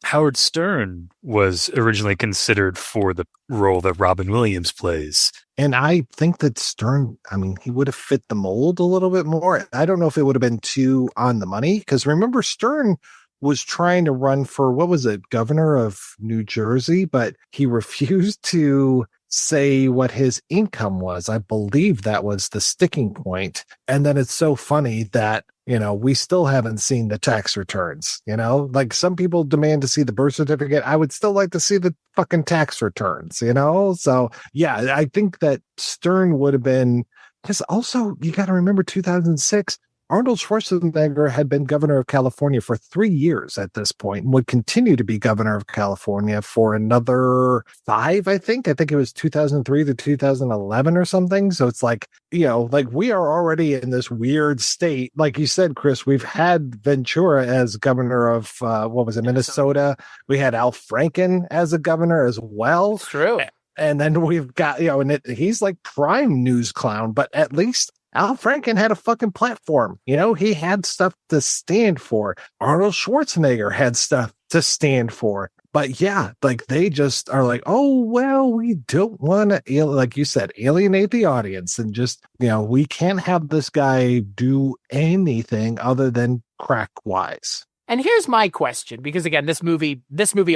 Howard Stern was originally considered for the role that Robin Williams plays. And I think that Stern, I mean, he would have fit the mold a little bit more. I don't know if it would have been too on the money, because remember, Stern was trying to run for, what was it, governor of New Jersey, but he refused to say what his income was. I believe that was the sticking point. And then it's so funny that, we still haven't seen the tax returns, like some people demand to see the birth certificate. I would still like to see the fucking tax returns, So yeah, I think that Stern would have been, because also you got to remember 2006, Arnold Schwarzenegger had been governor of California for 3 years at this point and would continue to be governor of California for another 5, I think. I think it was 2003 to 2011 or something. So it's like, like we are already in this weird state. Like you said, Chris, we've had Ventura as governor of, Minnesota. We had Al Franken as a governor as well. True. And then we've got, he's like prime news clown, but at least Al Franken had a fucking platform. He had stuff to stand for. Arnold Schwarzenegger had stuff to stand for. But yeah, like they just are like, oh, well, we don't want to, like you said, alienate the audience and just, we can't have this guy do anything other than crack wise. And here's my question, because again, this movie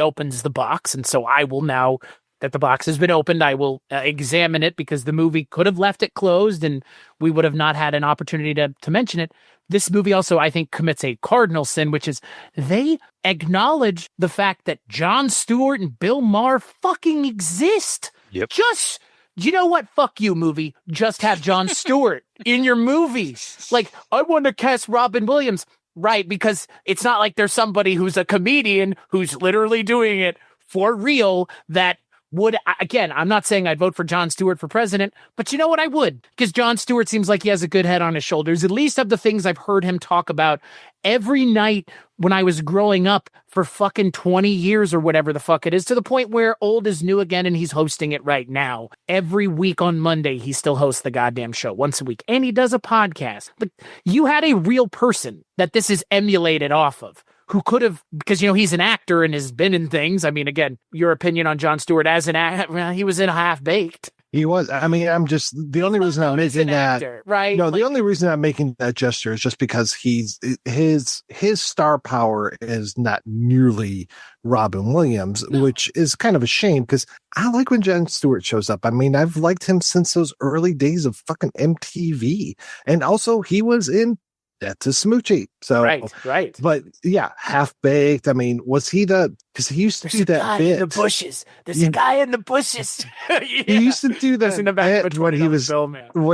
opens the box. And so I will now that the box has been opened, I will examine it because the movie could have left it closed and we would have not had an opportunity to mention it. This movie also, I think, commits a cardinal sin, which is they acknowledge the fact that Jon Stewart and Bill Maher fucking exist. Yep. Just, you know what? Fuck you, movie. Just have Jon Stewart in your movie. Like, I want to cast Robin Williams. Right, because it's not like there's somebody who's a comedian who's literally doing it for real that would, again, I'm not saying I'd vote for Jon Stewart for president, but you know what? I would, because Jon Stewart seems like he has a good head on his shoulders, at least of the things I've heard him talk about every night when I was growing up for fucking 20 years or whatever the fuck it is, to the point where old is new again and he's hosting it right now. Every week on Monday, he still hosts the goddamn show once a week, and he does a podcast. But you had a real person that this is emulated off of, who could have, because, he's an actor and has been in things. I mean, again, your opinion on Jon Stewart as an actor, well, he was in Half-Baked. He was. I mean, the only reason I'm making that, actor, right? No, the only reason I'm making that gesture is just because his star power is not nearly Robin Williams, which is kind of a shame because I like when Jon Stewart shows up. I mean, I've liked him since those early days of fucking MTV, and also he was in Death to Smoochie. So right. But yeah, Half-Baked. I mean, was he because he used to do that bit in the bushes. There's a guy in the bushes. He used to do that in the back bit when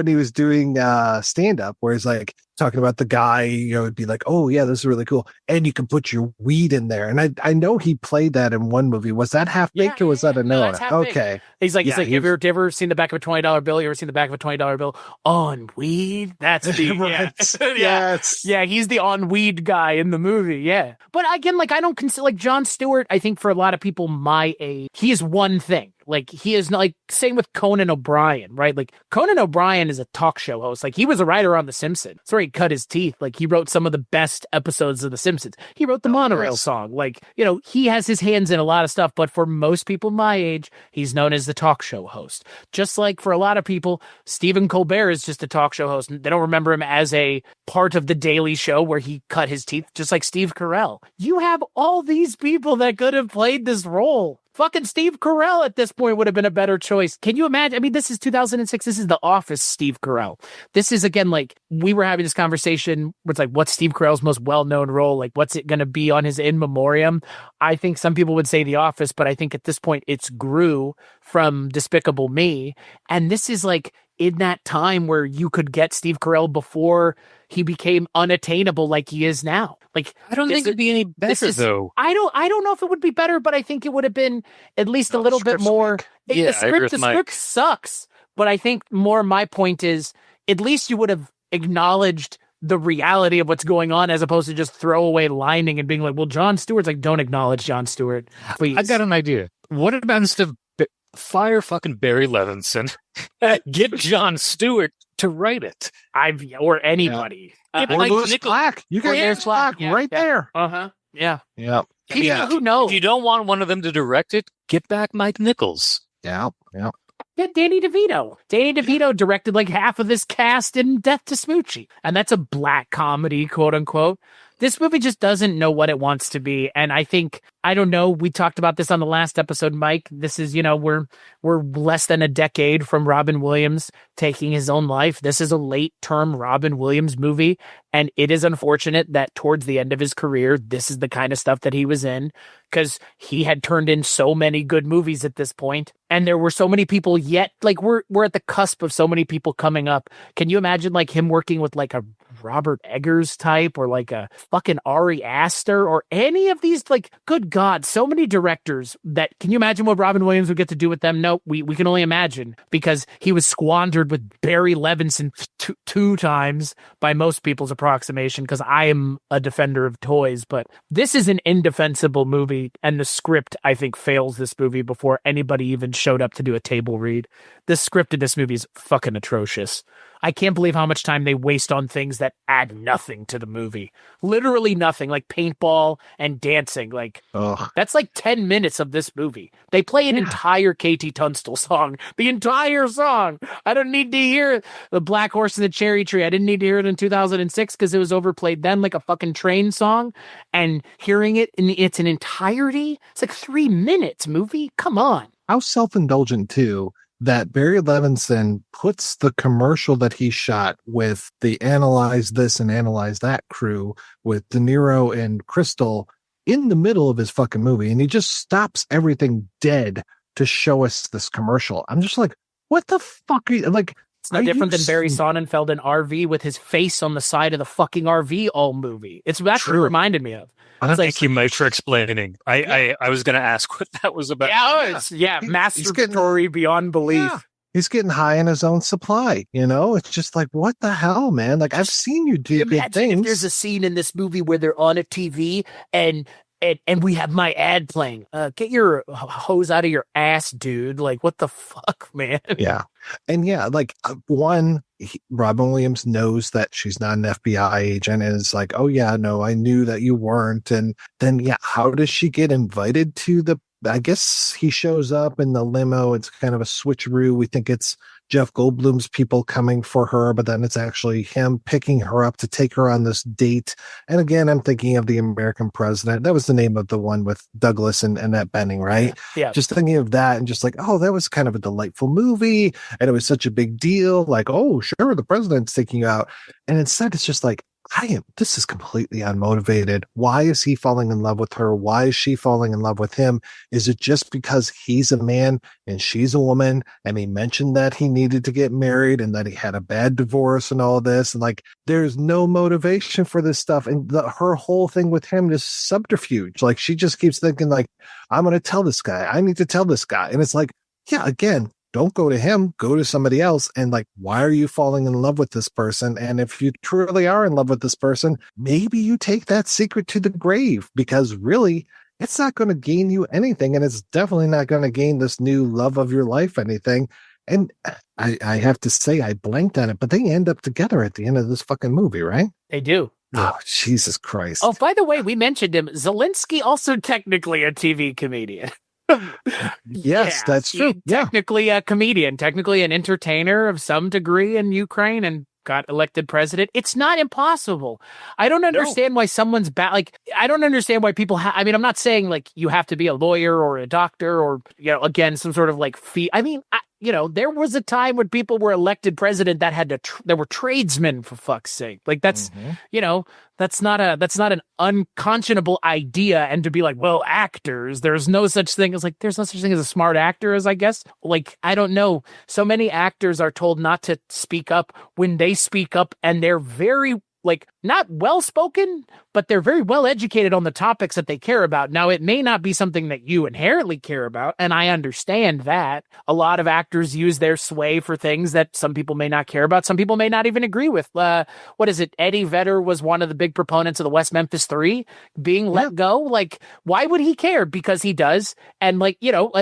he was doing stand up, where he's like talking about the guy, it'd be like, oh yeah, this is really cool, and you can put your weed in there. And I know he played that in one movie. Was that Half-Baked or was that another? Okay, he's like, have you ever seen the back of a $20 bill? You ever seen the back of a $20 bill on weed? That's the yes. Yeah, he's the on weed guy in the movie. Yeah, but again, like I don't consider like Jon Stewart. I think for a lot of people my age, he is one thing. Like he is not, like, same with Conan O'Brien, right? Like Conan O'Brien is a talk show host. Like he was a writer on The Simpsons. That's where he cut his teeth. Like he wrote some of the best episodes of The Simpsons. He wrote the Monorail song. Like, he has his hands in a lot of stuff, but for most people my age, he's known as the talk show host. Just like for a lot of people, Stephen Colbert is just a talk show host. They don't remember him as a part of the Daily Show where he cut his teeth, just like Steve Carell. You have all these people that could have played this role. Fucking Steve Carell at this point would have been a better choice. Can you imagine? I mean, this is 2006. This is The Office Steve Carell. This is, again, like, we were having this conversation where it's like, what's Steve Carell's most well-known role? Like, what's it going to be on his in memoriam? I think some people would say The Office, but I think at this point it's Gru from Despicable Me. And this is like in that time where you could get Steve Carell before he became unattainable like he is now. Like, I don't think it'd be any better, though. I don't know if it would be better, but I think it would have been at least a little bit more. Yeah, the script sucks, but I think more my point is at least you would have acknowledged the reality of what's going on as opposed to just throwaway lining and being like, well, Jon Stewart's like, don't acknowledge Jon Stewart, please. I got an idea. What about instead of fire fucking Barry Levinson, get Jon Stewart to write it? Or anybody. Or Louis Black. You can get Black right there. Uh-huh. Yeah. Yeah. Who knows? If you don't want one of them to direct it, get back Mike Nichols. Yeah. Yeah, Danny DeVito. Danny DeVito directed like half of this cast in Death to Smoochie. And that's a black comedy, quote unquote. This movie just doesn't know what it wants to be. And I think, I don't know, we talked about this on the last episode, Mike. This is, we're less than a decade from Robin Williams taking his own life. This is a late-term Robin Williams movie. And it is unfortunate that towards the end of his career, this is the kind of stuff that he was in, because he had turned in so many good movies at this point. And there were so many people yet, like we're at the cusp of so many people coming up. Can you imagine like him working with like a Robert Eggers type or like a fucking Ari Aster or any of these, like, good God, so many directors that, can you imagine what Robin Williams would get to do with them? No, we can only imagine, because he was squandered with Barry Levinson two times by most people's approximation, because I am a defender of toys, but this is an indefensible movie, and the script, I think, fails this movie before anybody even showed up to do a table read. The script of this movie is fucking atrocious. I can't believe how much time they waste on things that add nothing to the movie. Literally nothing, like paintball and dancing. Like, Ugh. that's like 10 minutes of this movie. They play an entire KT Tunstall song. The entire song. I don't need to hear the Black Horse and the Cherry Tree. I didn't need to hear it in 2006 because it was overplayed then like a fucking train song. And hearing it in its entirety, it's like 3 minutes movie. Come on. How self-indulgent too that Barry Levinson puts the commercial that he shot with the Analyze This and Analyze That crew with De Niro and Crystal in the middle of his fucking movie, and he just stops everything dead to show us this commercial. I'm just like, what the fuck are you, like, it's no different than Barry Sonnenfeld in RV with his face on the side of the fucking RV all movie. That's what it reminded me of. Thank you, Mike, for explaining. I was going to ask what that was about. Masturbatory beyond belief. Yeah. He's getting high in his own supply, you know? It's just like, what the hell, man? Like, I've seen you do good things. If there's a scene in this movie where they're on a TV and we have my ad playing. Get your hose out of your ass, dude. Like, what the fuck, man? Yeah. And yeah, like, Robin Williams knows that she's not an FBI agent and is like, oh, yeah, no, I knew that you weren't. And then, yeah, how does she get invited to I guess he shows up in the limo. It's kind of a switcheroo. We think it's Jeff Goldblum's people coming for her, but then it's actually him picking her up to take her on this date. And again, I'm thinking of The American President. That was the name of the one with Douglas and Annette Bening, right? Yeah. Just thinking of that and just like, oh, that was kind of a delightful movie. And it was such a big deal. Like, oh, sure, the president's taking you out. And instead, it's just like, this is completely unmotivated. Why is he falling in love with her? Why is she falling in love with him? Is it just because he's a man and she's a woman? And he mentioned that he needed to get married and that he had a bad divorce and all this. And like, there's no motivation for this stuff. And her whole thing with him is subterfuge. Like, she just keeps thinking like, I'm going to tell this guy. I need to tell this guy. And it's like, yeah, again, don't go to him, go to somebody else. And like, why are you falling in love with this person? And if you truly are in love with this person, maybe you take that secret to the grave, because really it's not going to gain you anything. And it's definitely not going to gain this new love of your life anything. And I have to say, I blanked on it, but they end up together at the end of this fucking movie, right? They do. Oh, Jesus Christ. Oh, by the way, we mentioned him. Zelensky, also technically a TV comedian. Yes, that's true. Technically a comedian, technically an entertainer of some degree in Ukraine, and got elected president. It's not impossible. I don't understand why someone's bad. Like, I don't understand why people I mean, I'm not saying like you have to be a lawyer or a doctor or, you know, again, some sort of like fee. I mean, you know, there was a time when people were elected president that had to, there were tradesmen, for fuck's sake. Like, that's, you know, that's not an unconscionable idea. And to be like, well, actors, there's no such thing as like, there's no such thing as a smart actor, as I guess. Like, I don't know. So many actors are told not to speak up when they speak up, and they're very, like, not well spoken, but they're very well educated on the topics that they care about. Now, it may not be something that you inherently care about, and I understand that. A lot of actors use their sway for things that some people may not care about, some people may not even agree with. What is it? Eddie Vedder was one of the big proponents of the West Memphis 3 being let go. Like, why would he care? Because he does. And, like, you know,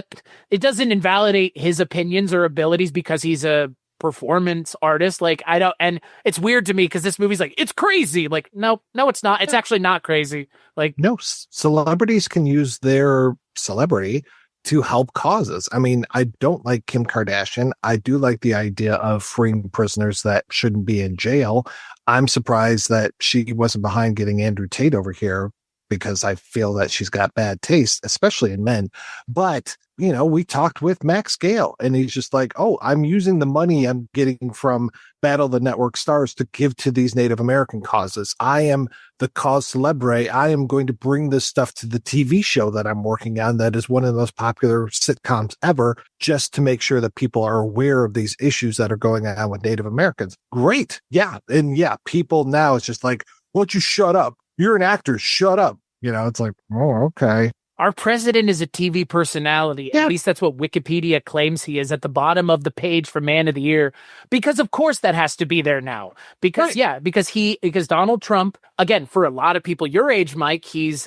it doesn't invalidate his opinions or abilities because he's a performance artist. Like, I don't, and it's weird to me because this movie's like, it's crazy. Like, no, it's not. It's actually not crazy. Like, no, celebrities can use their celebrity to help causes. I mean, I don't like Kim Kardashian. I do like the idea of freeing prisoners that shouldn't be in jail. I'm surprised that she wasn't behind getting Andrew Tate over here, because I feel that she's got bad taste, especially in men. But, you know, we talked with Max Gale, and he's just like, oh, I'm using the money I'm getting from Battle of the Network Stars to give to these Native American causes. I am the cause celebre. I am going to bring this stuff to the TV show that I'm working on, that is one of the most popular sitcoms ever, just to make sure that people are aware of these issues that are going on with Native Americans. Great. Yeah. And yeah, people now, it's just like, why don't you shut up? You're an actor. Shut up. You know, it's like, oh, okay. Our president is a TV personality. Yeah. At least that's what Wikipedia claims he is, at the bottom of the page for Man of the Year. Because of course that has to be there now. Because, right. Yeah, because Donald Trump, again, for a lot of people your age, Mike, he's,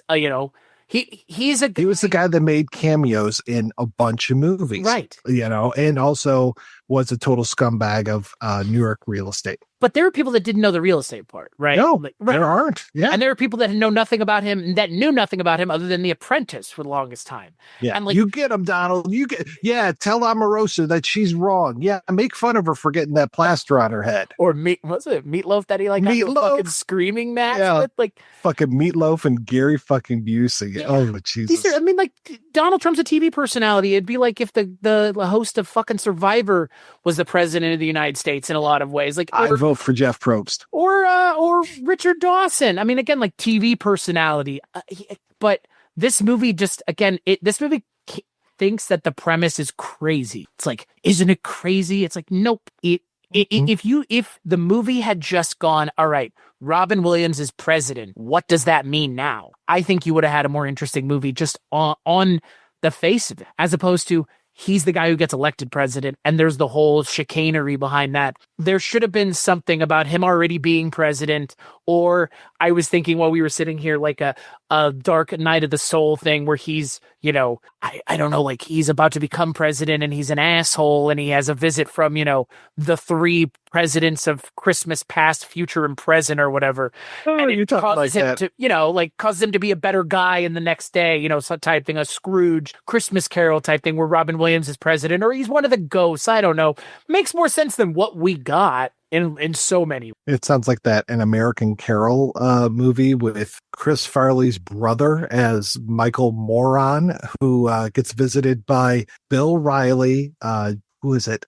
He was the guy that made cameos in a bunch of movies. Right. And also was a total scumbag of New York real estate. But there were people that didn't know the real estate part, right? No, there aren't. Yeah. And there are people that know nothing about him, that knew nothing about him other than The Apprentice for the longest time. Yeah. And you get him, Donald. Tell Omarosa that she's wrong. Yeah. Make fun of her for getting that plaster on her head. Or was it Meatloaf that he got the fucking screaming match with? Fucking Meatloaf and Gary fucking Busey. Yeah. Oh, Jesus. Donald Trump's a TV personality. It'd be like if the host of fucking Survivor was the president of the United States in a lot of ways. I vote for Jeff Probst or Richard Dawson. I mean, again, like TV personality. But this movie this movie thinks that the premise is crazy. It's like, isn't it crazy? It's like, nope. If the movie had just gone, all right, Robin Williams is president, what does that mean now? I think you would have had a more interesting movie just on the face of it, as opposed to he's the guy who gets elected president, and there's the whole chicanery behind that. There should have been something about him already being president, or I was thinking while we were sitting here, like a Dark Night of the Soul thing where he's, I don't know, like he's about to become president and he's an asshole and he has a visit from, the three presidents of Christmas past, future, and present or whatever. Oh, and you're talking like that. Causes him to be a better guy in the next day, some type thing, a Scrooge Christmas Carol type thing where Robin Williams is president, or he's one of the ghosts. I don't know. Makes more sense than what we got in so many. It sounds like an American Carol movie with Chris Farley's brother as Michael Moron, who gets visited by Bill Riley. Who is it?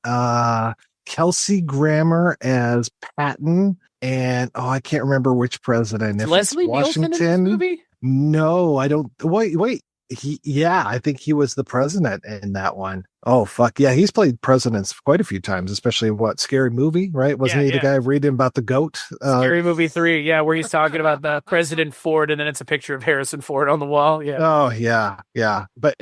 Kelsey Grammer as Patton, and I can't remember which president. If Leslie Washington. Nielsen in this movie? No, I don't. Wait. I think he was the president in that one. Oh, fuck. Yeah, he's played presidents quite a few times, especially in Scary Movie, right? Wasn't he the guy reading about the goat? Scary Movie 3, where he's talking about the President Ford, and then it's a picture of Harrison Ford on the wall. Yeah. Oh, yeah. But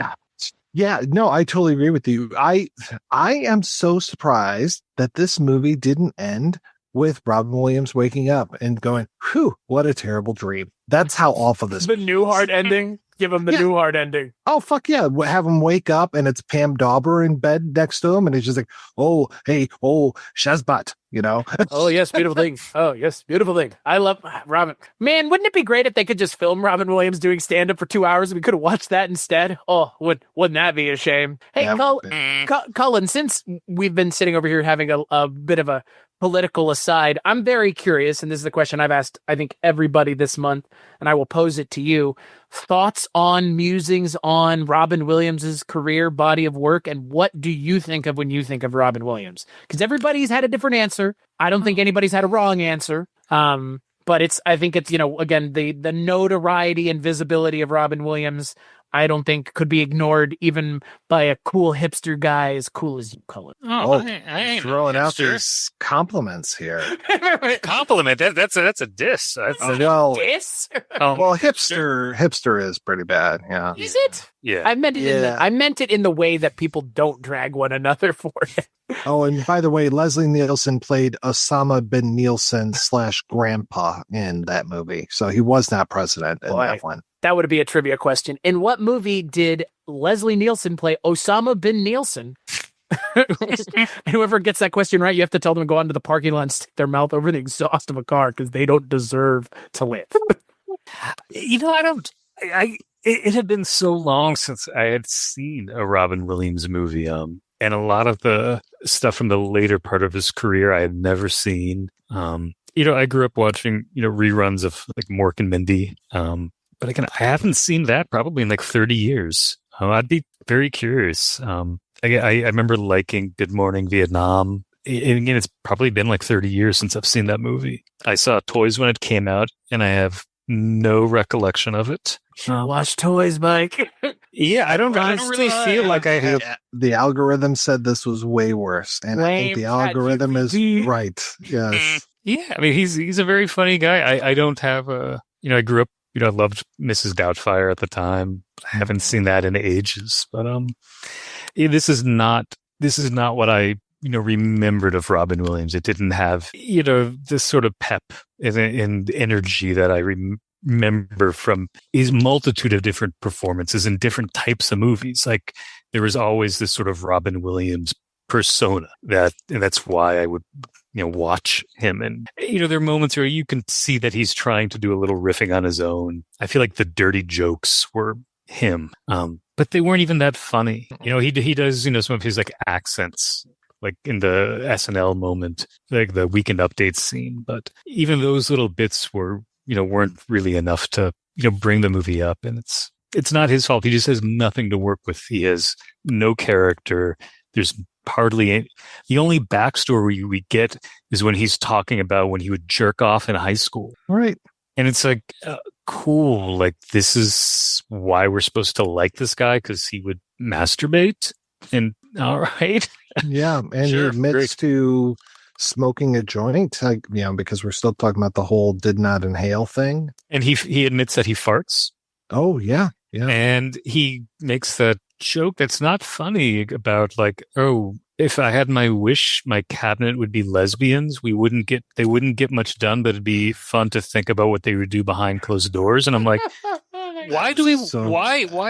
no, I totally agree with you. I am so surprised that this movie didn't end with Robin Williams waking up and going, whew, what a terrible dream. That's how awful this The Newhart ending. Give him the Newhart ending. Oh, fuck yeah. Have him wake up and it's Pam Dauber in bed next to him. And it's just like, oh, hey, oh, Shazbot, Oh, yes, beautiful thing. Oh, yes, beautiful thing. I love Robin. Man, wouldn't it be great if they could just film Robin Williams doing stand-up for 2 hours and we could have watched that instead? Oh, wouldn't that be a shame? Hey, Cullen, since we've been sitting over here having a bit of a political aside, I'm very curious, and this is the question I've asked, I think, everybody this month, and I will pose it to you. Thoughts on, musings on Robin Williams' career, body of work, and what do you think of when you think of Robin Williams? Because everybody's had a different answer. I don't think anybody's had a wrong answer. But I think it's, again, the notoriety and visibility of Robin Williams, I don't think could be ignored even by a cool hipster guy as cool as you, Cullen. Oh, I ain't throwing out these compliments here. Compliment? That's a diss. Diss? Well, hipster is pretty bad. Yeah. Is it? Yeah. I meant it in the way that people don't drag one another for it. Oh, and by the way, Leslie Nielsen played Osama bin Nielsen / grandpa in that movie. So he was not president in that one. That would be a trivia question. In what movie did Leslie Nielsen play Osama bin Nielsen? And whoever gets that question right, you have to tell them to go onto the parking lot and stick their mouth over the exhaust of a car because they don't deserve to live. It had been so long since I had seen a Robin Williams movie. And a lot of the stuff from the later part of his career I had never seen. I grew up watching, reruns of like Mork and Mindy. But again, I haven't seen that probably in like 30 years. I'd be very curious. I remember liking Good Morning Vietnam. And again, it's probably been like 30 years since I've seen that movie. I saw Toys when it came out, and I have no recollection of it. Watch Toys, Mike. Yeah, I don't really feel like I have. The algorithm said this was way worse, and I think the algorithm is right. Yes. Yeah, I mean, he's a very funny guy. I don't have I grew up. I loved Mrs. Doubtfire at the time. I haven't seen that in ages, but this is not what I remembered of Robin Williams. It didn't have this sort of pep and energy that I remember from his multitude of different performances in different types of movies. Like there was always this sort of Robin Williams persona and that's why I would, watch him. And, there are moments where you can see that he's trying to do a little riffing on his own. I feel like the dirty jokes were him. But they weren't even that funny. He does, some of his like accents, like in the SNL moment, like the Weekend Update scene. But even those little bits weren't really enough to, bring the movie up. And it's not his fault. He just has nothing to work with. He has no character. There's hardly any. The only backstory we get is when he's talking about when he would jerk off in high school. Right. And it's like, cool. Like, this is why we're supposed to like this guy, because he would masturbate. And all right. Yeah. And Sure, he admits to smoking a joint, because we're still talking about the whole did not inhale thing. And he admits that he farts. Oh, yeah. Yeah. And he makes that joke that's not funny about like, oh, if I had my wish, my cabinet would be lesbians. They wouldn't get much done, but it'd be fun to think about what they would do behind closed doors. And I'm like, why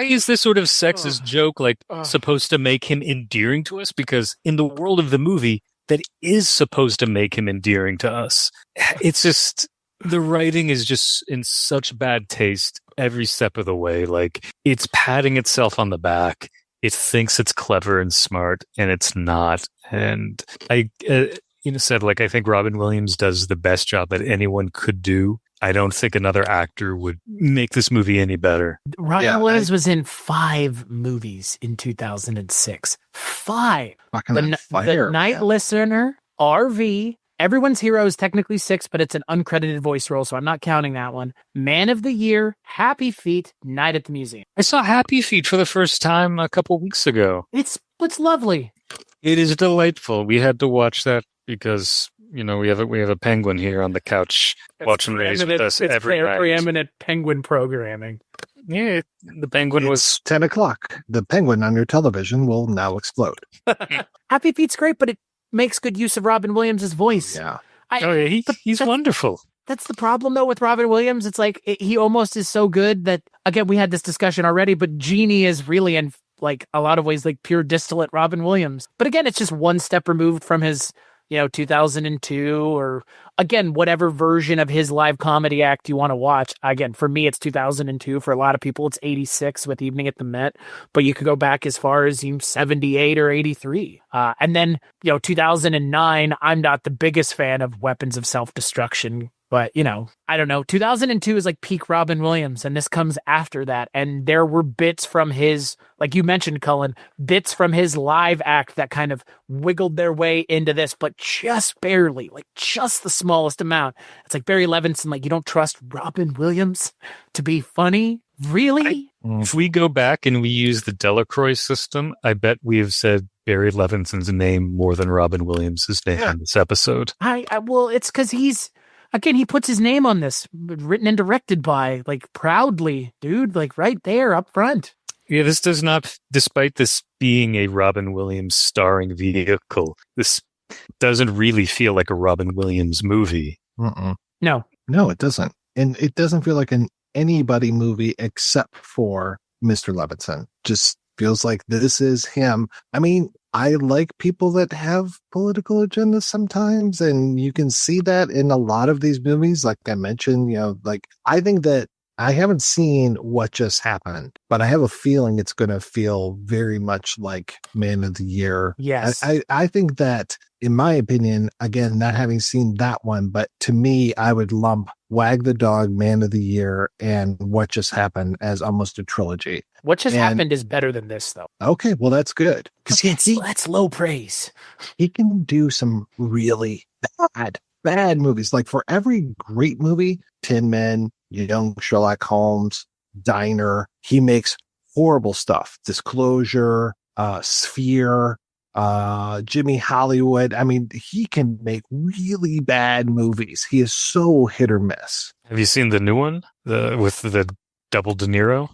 is this sort of sexist joke like supposed to make him endearing to us? Because in the world of the movie, that is supposed to make him endearing to us. It's just, the writing is just in such bad taste every step of the way. Like, it's patting itself on the back. It thinks it's clever and smart, and it's not. And I think Robin Williams does the best job that anyone could do. I don't think another actor would make this movie any better. Robin Williams was in 5 movies in 2006. 5. The Night Listener, RV, Everyone's Hero is technically 6, but it's an uncredited voice role, so I'm not counting that one. Man of the Year, Happy Feet, Night at the Museum. I saw Happy Feet for the first time a couple weeks ago. It's lovely. It is delightful. We had to watch that because we have a penguin here on the couch watching movies with us every night. Preeminent penguin programming. Yeah, the penguin was 10 o'clock. The penguin on your television will now explode. Happy Feet's great, but it makes good use of Robin Williams' voice. Yeah. He's wonderful. That's the problem, though, with Robin Williams. It's like he almost is so good that, again, we had this discussion already, but Genie is really, in like a lot of ways, like pure distillate Robin Williams. But again, it's just one step removed from his 2002 or, again, whatever version of his live comedy act you want to watch. Again, for me, it's 2002. For a lot of people, it's 86 with Evening at the Met. But you could go back as far as 78 or 83. And then, 2009, I'm not the biggest fan of Weapons of Self-Destruction. But, I don't know. 2002 is like peak Robin Williams, and this comes after that. And there were bits from his, like you mentioned, Cullen, bits from his live act that kind of wiggled their way into this, but just barely, like just the smallest amount. It's like Barry Levinson, like, you don't trust Robin Williams to be funny? Really? If we go back and we use the Delacroix system, I bet we have said Barry Levinson's name more than Robin Williams' name in this episode. Well, it's because again, he puts his name on this, written and directed by, like, proudly, dude, like right there up front. Yeah, this does not, despite this being a Robin Williams starring vehicle, this doesn't really feel like a Robin Williams movie. No, it doesn't. And it doesn't feel like an anybody movie except for Mr. Levinson. Just feels like this is him. I mean, I like people that have political agendas sometimes, and you can see that in a lot of these movies. Like I mentioned, I think that I haven't seen What Just Happened, but I have a feeling it's going to feel very much like Man of the Year. Yes. I think that, in my opinion, again, not having seen that one, but to me, I would lump Wag the Dog, Man of the Year, and What Just Happened as almost a trilogy. What Just Happened is better than this, though. Okay, well, that's good. Because that's low praise. He can do some really bad movies. Like, for every great movie, Tin Men, Young Sherlock Holmes, Diner, he makes horrible stuff. Disclosure, Sphere, Jimmy Hollywood. I mean, he can make really bad movies. He is so hit or miss. Have you seen the new one with the double De Niro?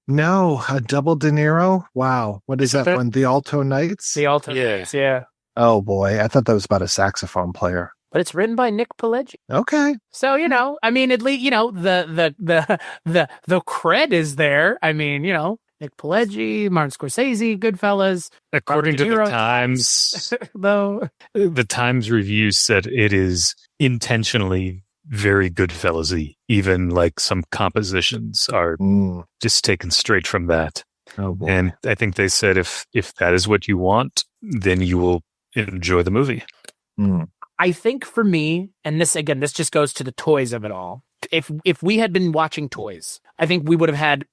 No, a double De Niro. Wow, what is that one? The Alto Nights. The Alto Nights. Yeah. Oh boy, I thought that was about a saxophone player. but it's written by Nick Pileggi. Okay. So, I mean, at least, the cred is there. I mean, Nick Pileggi, Martin Scorsese, Goodfellas. According to Robert De Niro. the Times, Though the Times review said it is intentionally very Goodfellas-y. Even like some compositions are just taken straight from that. Oh, boy. And I think they said if that is what you want, then you will enjoy the movie. I think for me, and this just goes to the toys of it all. If we had been watching Toys, I think we would have had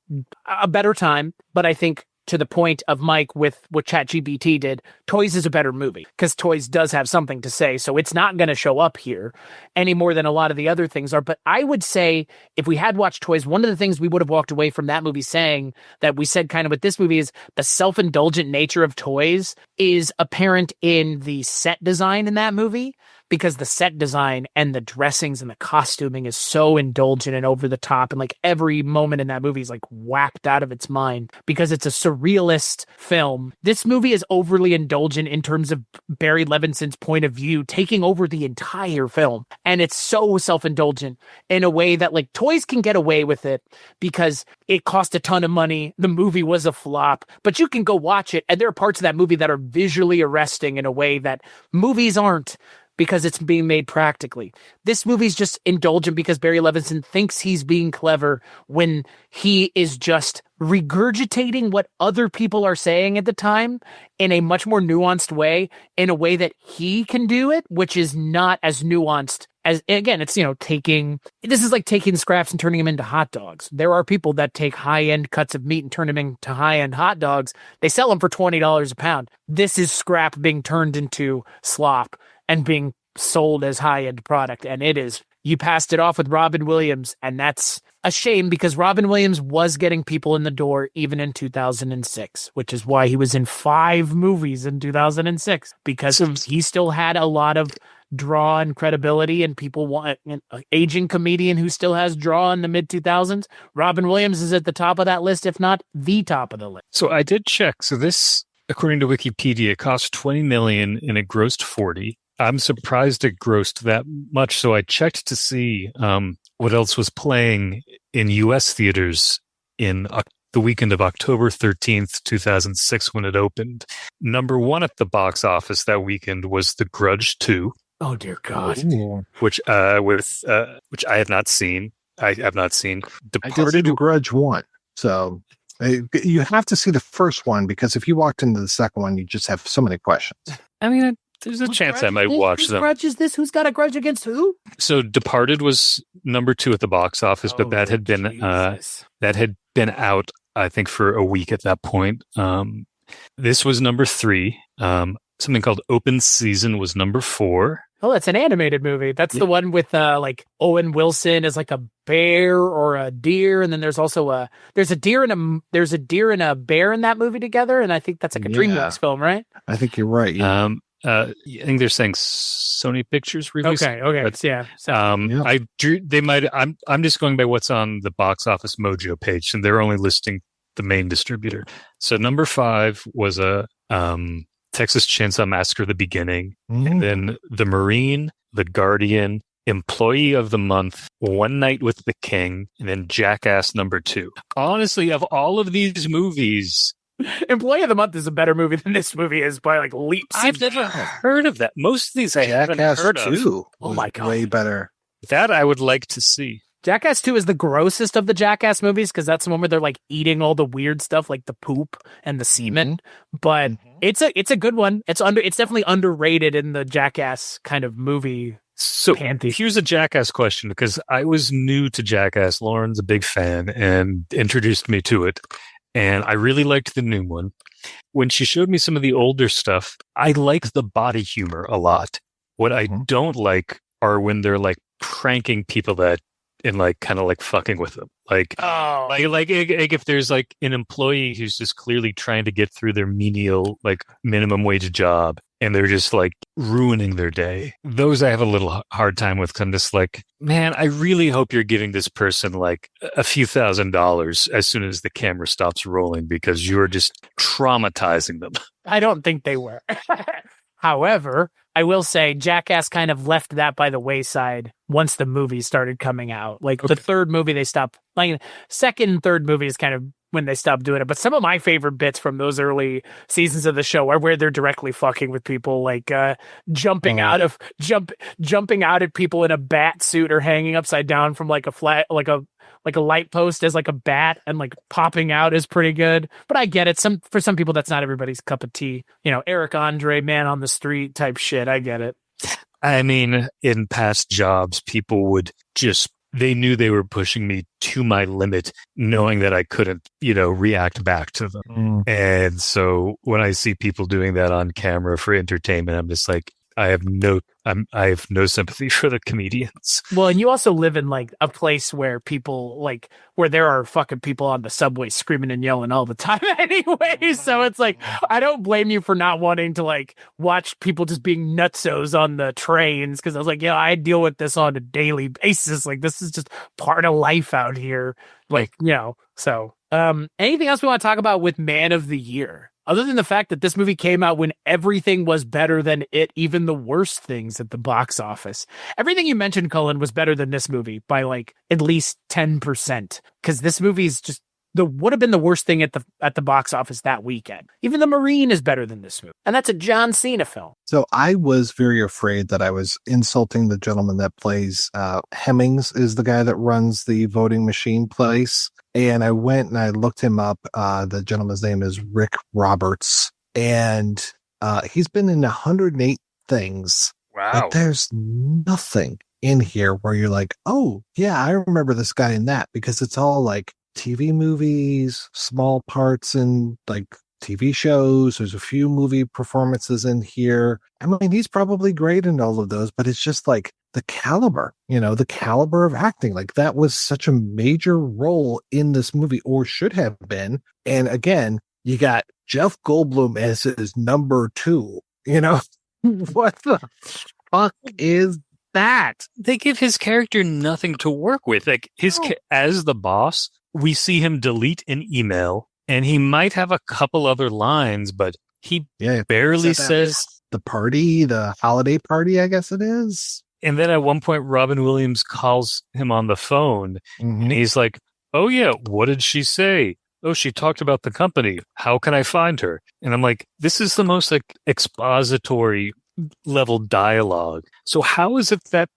a better time. But I think to the point of Mike with what ChatGPT did, Toys is a better movie because Toys does have something to say. So it's not going to show up here any more than a lot of the other things are. But I would say if we had watched Toys, one of the things we would have walked away from that movie saying that we said kind of with this movie is the self-indulgent nature of Toys is apparent in the set design in that movie. Because the set design and the dressings and the costuming is so indulgent and over the top. And like every moment in that movie is like whacked out of its mind because it's a surrealist film. This movie is overly indulgent in terms of Barry Levinson's point of view, taking over the entire film. And it's so self-indulgent in a way that like Toys can get away with it because it cost a ton of money. The movie was a flop, but you can go watch it. And there are parts of that movie that are visually arresting in a way that movies aren't. Because it's being made practically. This movie's just indulgent because Barry Levinson thinks he's being clever when he is just regurgitating what other people are saying at the time in a much more nuanced way, in a way that he can do it, which is not as nuanced as, again, it's, this is like taking scraps and turning them into hot dogs. There are people that take high-end cuts of meat and turn them into high-end hot dogs. They sell them for $20 a pound. This is scrap being turned into slop and being sold as high-end product. And it is, you passed it off with Robin Williams, and that's a shame because Robin Williams was getting people in the door even in 2006, which is why he was in 5 movies in 2006, because he still had a lot of draw and credibility, and people want an aging comedian who still has draw in the mid-2000s. Robin Williams is at the top of that list, if not the top of the list. So I did check. So this, according to Wikipedia, cost $20 million and it grossed $40. I'm surprised it grossed that much. So I checked to see what else was playing in U.S. theaters in the weekend of October 13th, 2006, when it opened. Number 1 at the box office that weekend was The Grudge 2. Oh, dear God. Which which I have not seen. I have not seen. I did see The Grudge 1. So you have to see the first one because if you walked into the second one, you just have so many questions. I mean, there's a chance I might watch them. Whose grudge is this? Who's got a grudge against who? So Departed was number 2 at the box office, but that had been out, I think, for a week at that point. This was number 3. Something called Open Season was number 4. Oh, that's an animated movie. That's the one with like Owen Wilson as like a bear or a deer, and then there's also there's a deer and a bear in that movie together, and I think that's like a DreamWorks film, right? I think you're right. Yeah. I think they're saying Sony Pictures released. Okay, but, yeah. So, They might. I'm just going by what's on the Box Office Mojo page, and they're only listing the main distributor. So number 5 was a Texas Chainsaw Massacre: The Beginning, and then The Marine, The Guardian, Employee of the Month, One Night with the King, and then Jackass number 2. Honestly, of all of these movies, Employee of the Month is a better movie than this movie is by like leaps. I've never heard of that. Most of these I haven't heard of. 2 oh my God, way better. That I would like to see. Jackass 2 is the grossest of the Jackass movies because that's the one where they're like eating all the weird stuff like the poop and the semen. But it's a good one. It's definitely underrated in the Jackass kind of movie. So here's a Jackass question because I was new to Jackass. Lauren's a big fan and introduced me to it. And I really liked the new one. When she showed me some of the older stuff, I like the body humor a lot. What I don't like are when they're like pranking people and like kind of like fucking with them. Like if there's like an employee who's just clearly trying to get through their menial, like minimum wage job, and they're just like ruining their day. Those I have a little hard time with. I'm just like, man, I really hope you're giving this person like a few $1,000s as soon as the camera stops rolling because you're just traumatizing them. I don't think they were. However, I will say Jackass kind of left that by the wayside once the movies started coming out. Like the third movie, they stopped. Like second and third movie is kind of when they stopped doing it. But some of my favorite bits from those early seasons of the show are where they're directly fucking with people, like jumping out at people in a bat suit or hanging upside down from like a flat, like a light post as like a bat, and like popping out is pretty good. But I get it. For some people, that's not everybody's cup of tea. You know, Eric Andre, man on the street type shit. I get it. I mean, in past jobs, people would they knew they were pushing me to my limit, knowing that I couldn't, react back to them. And so when I see people doing that on camera for entertainment, I'm just like, I have no sympathy for the comedians. Well, and you also live in like a place where where there are fucking people on the subway screaming and yelling all the time anyway. So it's like, I don't blame you for not wanting to like watch people just being nutsos on the trains. Cause I was like, I deal with this on a daily basis. Like this is just part of life out here. Like, so, anything else we want to talk about with Man of the Year? Other than the fact that this movie came out when everything was better than it, even the worst things at the box office. Everything you mentioned, Cullen, was better than this movie by like at least 10%. Because this movie is just would have been the worst thing at the box office that weekend. Even The Marine is better than this movie. And that's a John Cena film. So I was very afraid that I was insulting the gentleman that plays Hemmings is the guy that runs the voting machine place. And I went and I looked him up. The gentleman's name is Rick Roberts. And he's been in 108 things. Wow. But there's nothing in here where you're like, oh, yeah, I remember this guy in that. Because it's all like TV movies, small parts in like TV shows. There's a few movie performances in here. I mean, he's probably great in all of those, but it's just like the caliber of acting. Like that was such a major role in this movie, or should have been. And again, you got Jeff Goldblum as his number 2. What the fuck is that? They give his character nothing to work with. Like as the boss, we see him delete an email, and he might have a couple other lines, but he barely says the holiday party, I guess it is. And then at one point, Robin Williams calls him on the phone, and he's like, oh yeah, what did she say? Oh, she talked about the company. How can I find her? And I'm like, this is the most like expository level dialogue. So how is it that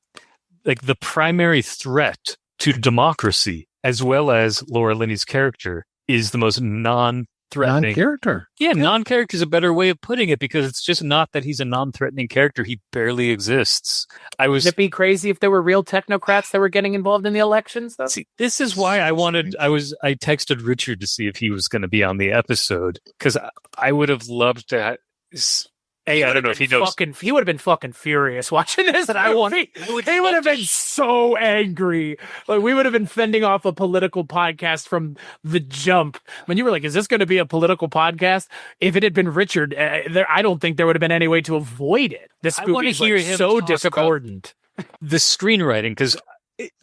like the primary threat to democracy, as well as Laura Linney's character, is the most non-threatening non-character? Yeah, non-character is a better way of putting it, because it's just not that he's a non-threatening character. He barely exists. Would it be crazy if there were real technocrats that were getting involved in the elections, though? See, this is why I texted Richard to see if he was going to be on the episode, because I would have loved to. I don't know if he knows. He would have been fucking furious watching this. He would have been so angry. Like, we would have been fending off a political podcast from the jump. When you were like, is this going to be a political podcast? If it had been Richard, I don't think there would have been any way to avoid it. This movie is like so discordant. The screenwriting, because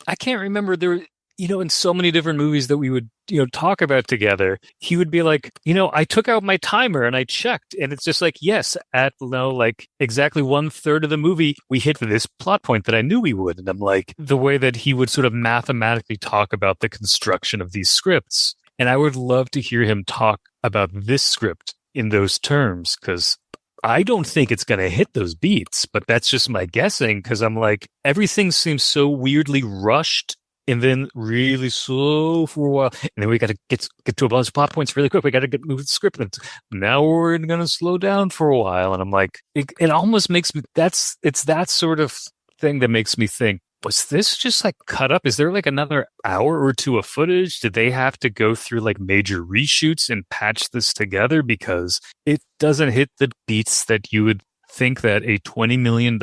I can't remember there. In so many different movies that we would, talk about together, he would be like, I took out my timer and I checked, and it's just like, yes, at like exactly 1/3 of the movie, we hit this plot point that I knew we would. And I'm like, the way that he would sort of mathematically talk about the construction of these scripts. And I would love to hear him talk about this script in those terms, because I don't think it's going to hit those beats, but that's just my guessing, because I'm like, everything seems so weirdly rushed. And then really slow for a while, and then we got to get to a bunch of plot points really quick. We got to move the script, and now we're going to slow down for a while. And I'm like, it almost makes me. It's that sort of thing that makes me think: was this just like cut up? Is there like another hour or two of footage? Did they have to go through like major reshoots and patch this together, because it doesn't hit the beats that you would think that a $20 million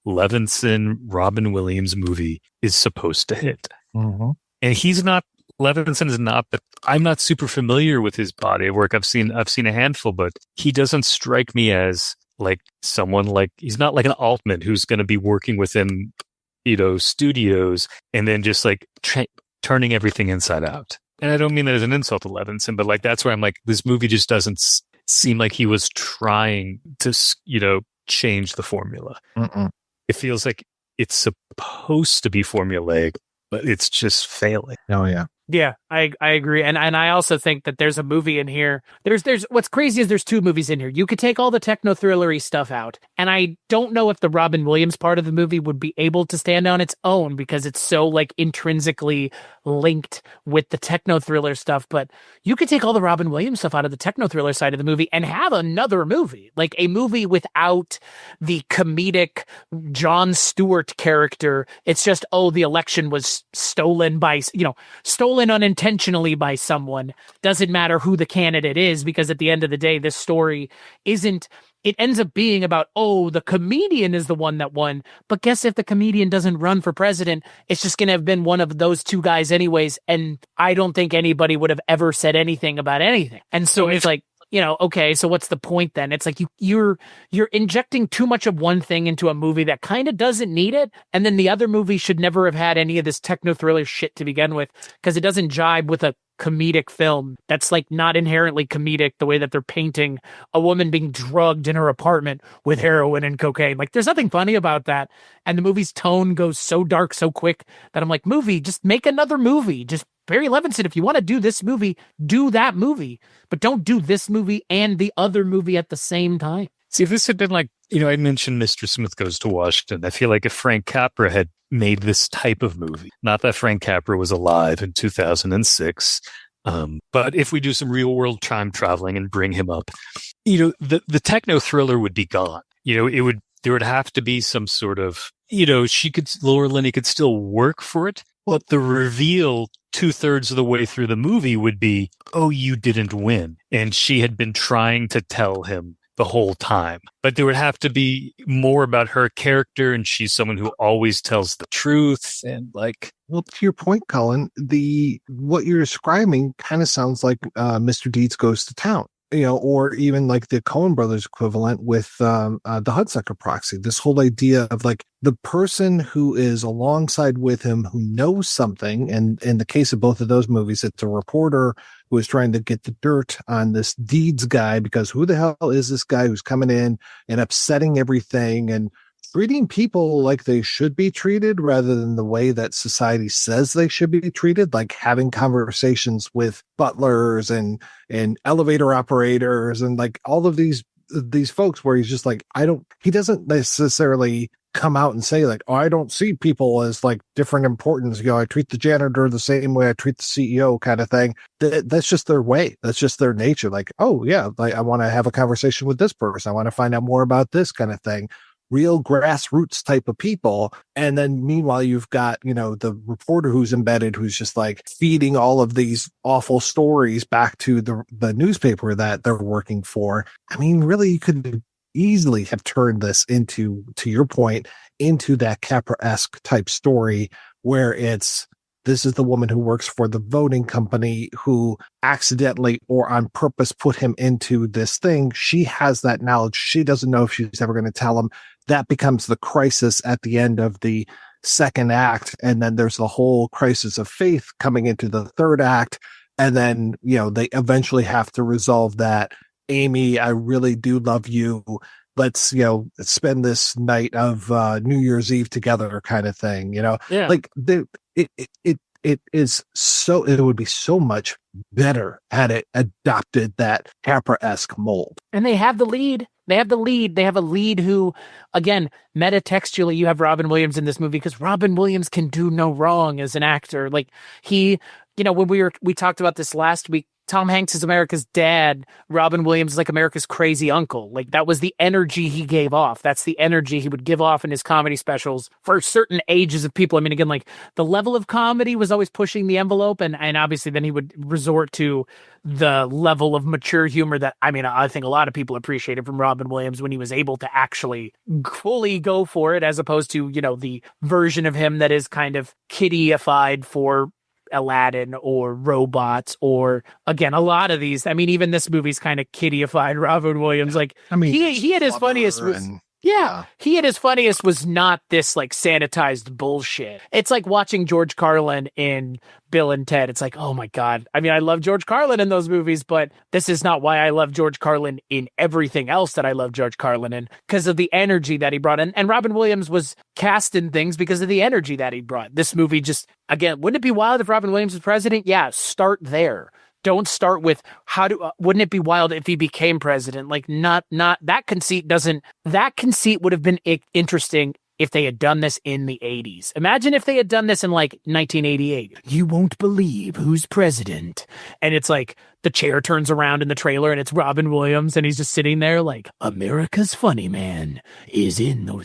Levinson Robin Williams movie is supposed to hit. Mm-hmm. And Levinson is not that. I'm not super familiar with his body of work. I've seen a handful, but he doesn't strike me as like someone like, he's not like an Altman who's going to be working within, studios and then just like turning everything inside out. And I don't mean that as an insult to Levinson, but like, that's where I'm like, this movie just doesn't seem like he was trying to, change the formula. Mm-mm. It feels like it's supposed to be formulaic, but it's just failing. Oh yeah. Yeah, I agree, and I also think that there's a movie in here. There's what's crazy is there's two movies in here. You could take all the techno thrillery stuff out, and I don't know if the Robin Williams part of the movie would be able to stand on its own because it's so like intrinsically linked with the techno thriller stuff. But you could take all the Robin Williams stuff out of the techno thriller side of the movie and have another movie, like a movie without the comedic Jon Stewart character. It's just, oh, the election was stolen by, stolen unintentionally by someone. Doesn't matter who the candidate is, because at the end of the day, this story it ends up being about, oh, the comedian is the one that won. But guess if the comedian doesn't run for president, it's just going to have been one of those two guys anyways. And I don't think anybody would have ever said anything about anything. And so it's like, okay, so what's the point then? It's like you're injecting too much of one thing into a movie that kind of doesn't need it, and then the other movie should never have had any of this techno thriller shit to begin with, because it doesn't jibe with a comedic film that's like not inherently comedic the way that they're painting a woman being drugged in her apartment with heroin and cocaine. Like, there's nothing funny about that, and the movie's tone goes so dark so quick that I'm like, movie, just make another movie. Just Barry Levinson, if you want to do this movie, do that movie, but don't do this movie and the other movie at the same time. See, if this had been like, I mentioned Mr. Smith Goes to Washington. I feel like if Frank Capra had made this type of movie, not that Frank Capra was alive in 2006, but if we do some real world time traveling and bring him up, the techno thriller would be gone. There would have to be some sort of, Laura Linney could still work for it, but the reveal 2/3 of the way through the movie would be, oh, you didn't win. And she had been trying to tell him the whole time. But there would have to be more about her character, and she's someone who always tells the truth. And like, well, to your point, Cullen, what you're describing kind of sounds like Mr. Deeds Goes to Town, or even like the Coen brothers equivalent with the Hudsucker Proxy. This whole idea of like the person who is alongside with him who knows something, and in the case of both of those movies, it's a reporter who is trying to get the dirt on this Deeds guy, because who the hell is this guy who's coming in and upsetting everything and treating people like they should be treated rather than the way that society says they should be treated, like having conversations with butlers and elevator operators and like all of these folks where he's just like, he doesn't necessarily come out and say like, oh, I don't see people as like different importance. I treat the janitor the same way I treat the CEO, kind of thing. That's just their way. That's just their nature. Like, oh yeah, like I want to have a conversation with this person. I want to find out more about this kind of thing. Real grassroots type of people. And then meanwhile, you've got, the reporter who's embedded, who's just like feeding all of these awful stories back to the newspaper that they're working for. I mean, really, you could easily have turned this into, to your point, into that Capra-esque type story where this is the woman who works for the voting company who accidentally or on purpose put him into this thing. She has that knowledge. She doesn't know if she's ever going to tell him. That becomes the crisis at the end of the second act. And then there's the whole crisis of faith coming into the third act. And then, they eventually have to resolve that. Amy, I really do love you. Let's, spend this night of New Year's Eve together kind of thing, Yeah. Like it would be so much better had it adopted that Capra-esque mold. And they have the lead. They have a lead who, again, metatextually, you have Robin Williams in this movie because Robin Williams can do no wrong as an actor. Like he, when we talked about this last week, Tom Hanks is America's dad. Robin Williams is like America's crazy uncle. Like that was the energy he gave off. That's the energy he would give off in his comedy specials for certain ages of people. I mean, again, like the level of comedy was always pushing the envelope. And obviously then he would resort to the level of mature humor that, I think a lot of people appreciated from Robin Williams when he was able to actually fully go for it, as opposed to, the version of him that is kind of kiddyified for Aladdin or Robots, or again, a lot of these. Even this movie's kind of kiddyified Robin Williams. Like he had his funniest. Yeah. He at his funniest was not this like sanitized bullshit. It's like watching George Carlin in Bill and Ted. It's like, oh my God. I mean, I love George Carlin in those movies, but this is not why I love George Carlin in everything else that I love George Carlin in, because of the energy that he brought in. And Robin Williams was cast in things because of the energy that he brought. This movie just, again, wouldn't it be wild if Robin Williams was president? Yeah, start there. Don't start with wouldn't it be wild if he became president? Like not that conceit would have been interesting if they had done this in the 80s. Imagine if they had done this in like 1988. You won't believe who's president. And it's like the chair turns around in the trailer and it's Robin Williams and he's just sitting there like, America's funny man is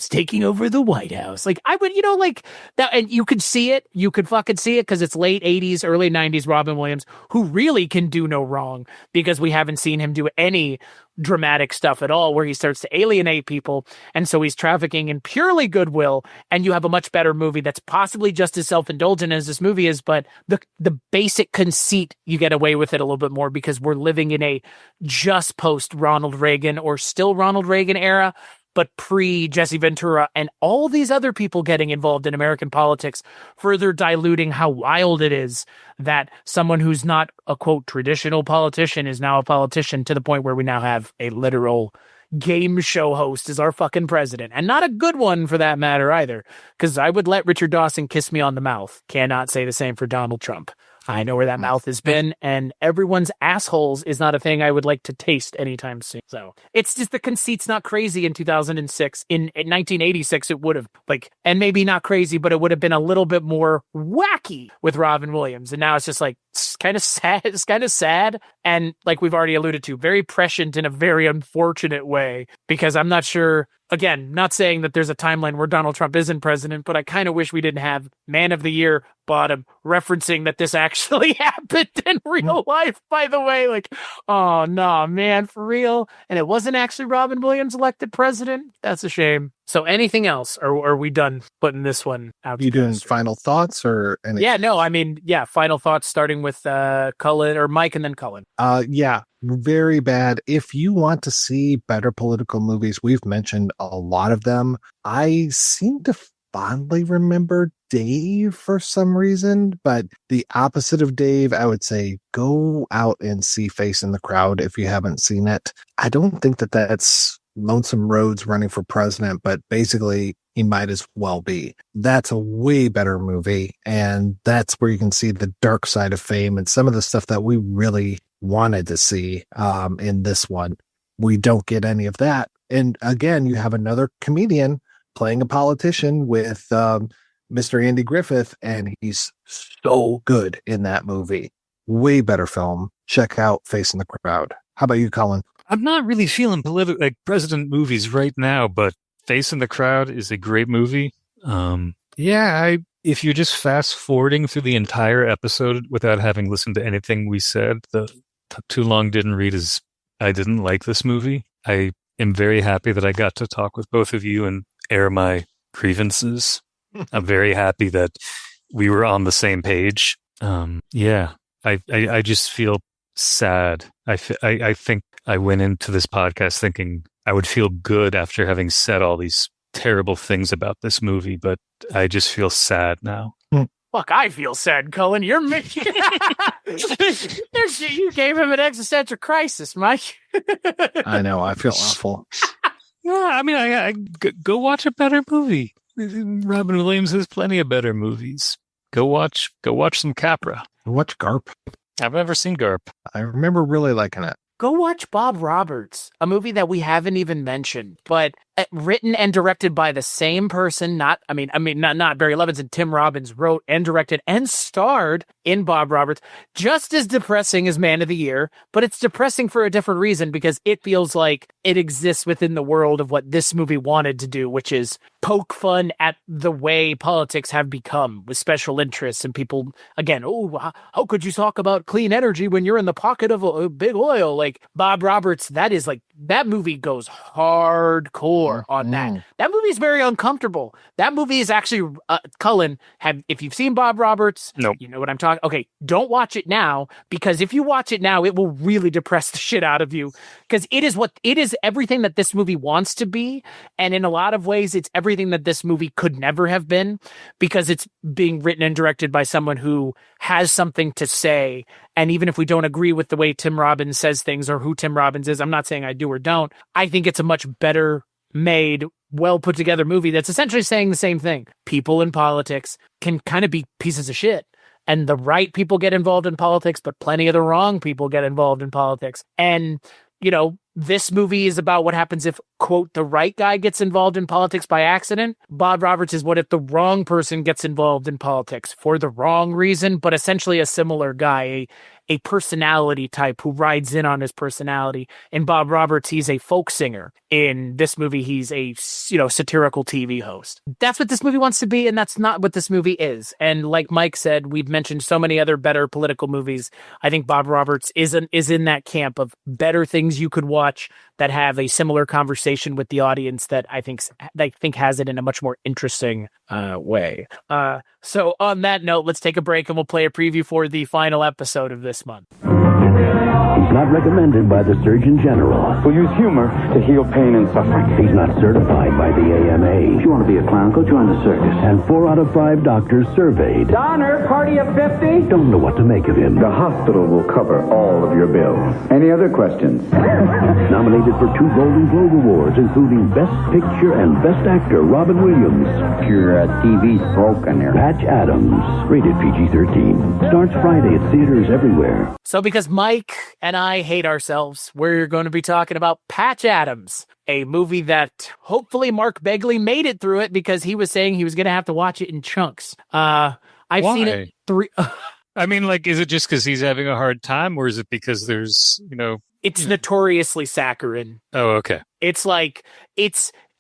taking over the White House. Like I would, like that. And you could see it. You could fucking see it because it's late 80s, early 90s Robin Williams, who really can do no wrong because we haven't seen him do any dramatic stuff at all where he starts to alienate people. And so he's trafficking in purely goodwill. And you have a much better movie that's possibly just as self-indulgent as this movie is. But the basic conceit, you get away with it a little bit more because we're living in a just post Ronald Reagan or still Ronald Reagan era, but pre Jesse Ventura and all these other people getting involved in American politics, further diluting how wild it is that someone who's not a quote traditional politician is now a politician, to the point where we now have a literal game show host as our fucking president, and not a good one for that matter either, because I would let Richard Dawson kiss me on the mouth. Cannot say the same for Donald Trump. I know where that mouth has been, and everyone's assholes is not a thing I would like to taste anytime soon. So it's just the conceit's not crazy in 2006. In 1986, it would have and maybe not crazy, but it would have been a little bit more wacky with Robin Williams. And now it's just like, it's kind of sad. It's kind of sad. And like we've already alluded to, very prescient in a very unfortunate way, because I'm not sure. Again, not saying that there's a timeline where Donald Trump isn't president, but I kind of wish we didn't have Man of the Year bottom referencing that this actually happened in real life, by the way. Like, oh, no, man, for real. And it wasn't actually Robin Williams elected president. That's a shame. So anything else? Or are we done putting this one out? You doing final thoughts or anything? Yeah, no, I mean, yeah, final thoughts starting with Cullen or Mike and then Cullen. Yeah, very bad. If you want to see better political movies, we've mentioned a lot of them. I seem to fondly remember Dave for some reason, but the opposite of Dave, I would say go out and see Face in the Crowd if you haven't seen it. I don't think that that's Lonesome Rhodes running for president, but basically he might as well be. That's a way better movie, and that's where you can see the dark side of fame and some of the stuff that we really wanted to see in this one. We don't get any of that. And again, you have another comedian playing a politician with Mr. Andy Griffith, and he's so good in that movie. Way better film. Check out Face in the Crowd. How about you, Cullen? I'm not really feeling president movies right now, but Face in the Crowd is a great movie. If you're just fast forwarding through the entire episode without having listened to anything we said, the Too Long Didn't Read is I didn't like this movie. I am very happy that I got to talk with both of you and air my grievances. I'm very happy that we were on the same page. I just feel sad. I think I went into this podcast thinking I would feel good after having said all these terrible things about this movie, but I just feel sad now. Fuck, I feel sad, Cullen. You're making... You gave him an existential crisis, Mike. I know. I feel awful. Yeah, I mean, I go watch a better movie. Robin Williams has plenty of better movies. Go watch some Capra. Watch Garp. I've never seen Garp. I remember really liking it. Go watch Bob Roberts, a movie that we haven't even mentioned, but written and directed by the same person. Not Barry Levinson. Tim Robbins wrote and directed and starred in Bob Roberts. Just as depressing as Man of the Year, but it's depressing for a different reason, because it feels like it exists within the world of what this movie wanted to do, which is poke fun at the way politics have become with special interests and people. Again, how could you talk about clean energy when you're in the pocket of a big oil? Like Bob Roberts, that is like that movie goes hardcore on that. That movie is very uncomfortable. That movie is actually, Cullen, if you've seen Bob Roberts, Nope. you know what I'm talking. Okay, don't watch it now, because if you watch it now, it will really depress the shit out of you, because it is everything that this movie wants to be, and in a lot of ways, it's everything that this movie could never have been, because it's being written and directed by someone who has something to say. And even if we don't agree with the way Tim Robbins says things or who Tim Robbins is, I'm not saying I do or don't. I think it's a much better made, well put together movie that's essentially saying the same thing. People in politics can kind of be pieces of shit. And the right people get involved in politics, but plenty of the wrong people get involved in politics. And, you know, this movie is about what happens if, quote, the right guy gets involved in politics by accident. Bob Roberts is what if the wrong person gets involved in politics for the wrong reason, but essentially a similar guy, a personality type who rides in on his personality. In Bob Roberts, he's a folk singer. In this movie, he's a, satirical TV host. That's what this movie wants to be, and that's not what this movie is. And like Mike said, we've mentioned so many other better political movies. I think Bob Roberts is in that camp of better things you could watch that have a similar conversation with the audience that I think has it in a much more interesting way. So on that note, let's take a break and we'll play a preview for the final episode of this month. He's not recommended by the Surgeon General. We'll use humor to heal pain and suffering. He's not certified by the AMA. If you want to be a clown, go join the circus. And 4 out of 5 doctors surveyed Donner, party of 50? don't know what to make of him. The hospital will cover all of your bills. Any other questions? Nominated for 2 Golden Globe Awards, including Best Picture and Best Actor, Robin Williams. Your TV's broken there. Patch Adams, rated PG-13. Starts Friday at theaters everywhere. So because Mike and I hate ourselves, we're going to be talking about Patch Adams, a movie that hopefully Mark Begley made it through it, because he was saying he was going to have to watch it in chunks. I've seen it 3... I mean, like, is it just because he's having a hard time, or is it because there's, It's notoriously saccharine. Oh, okay. It's like,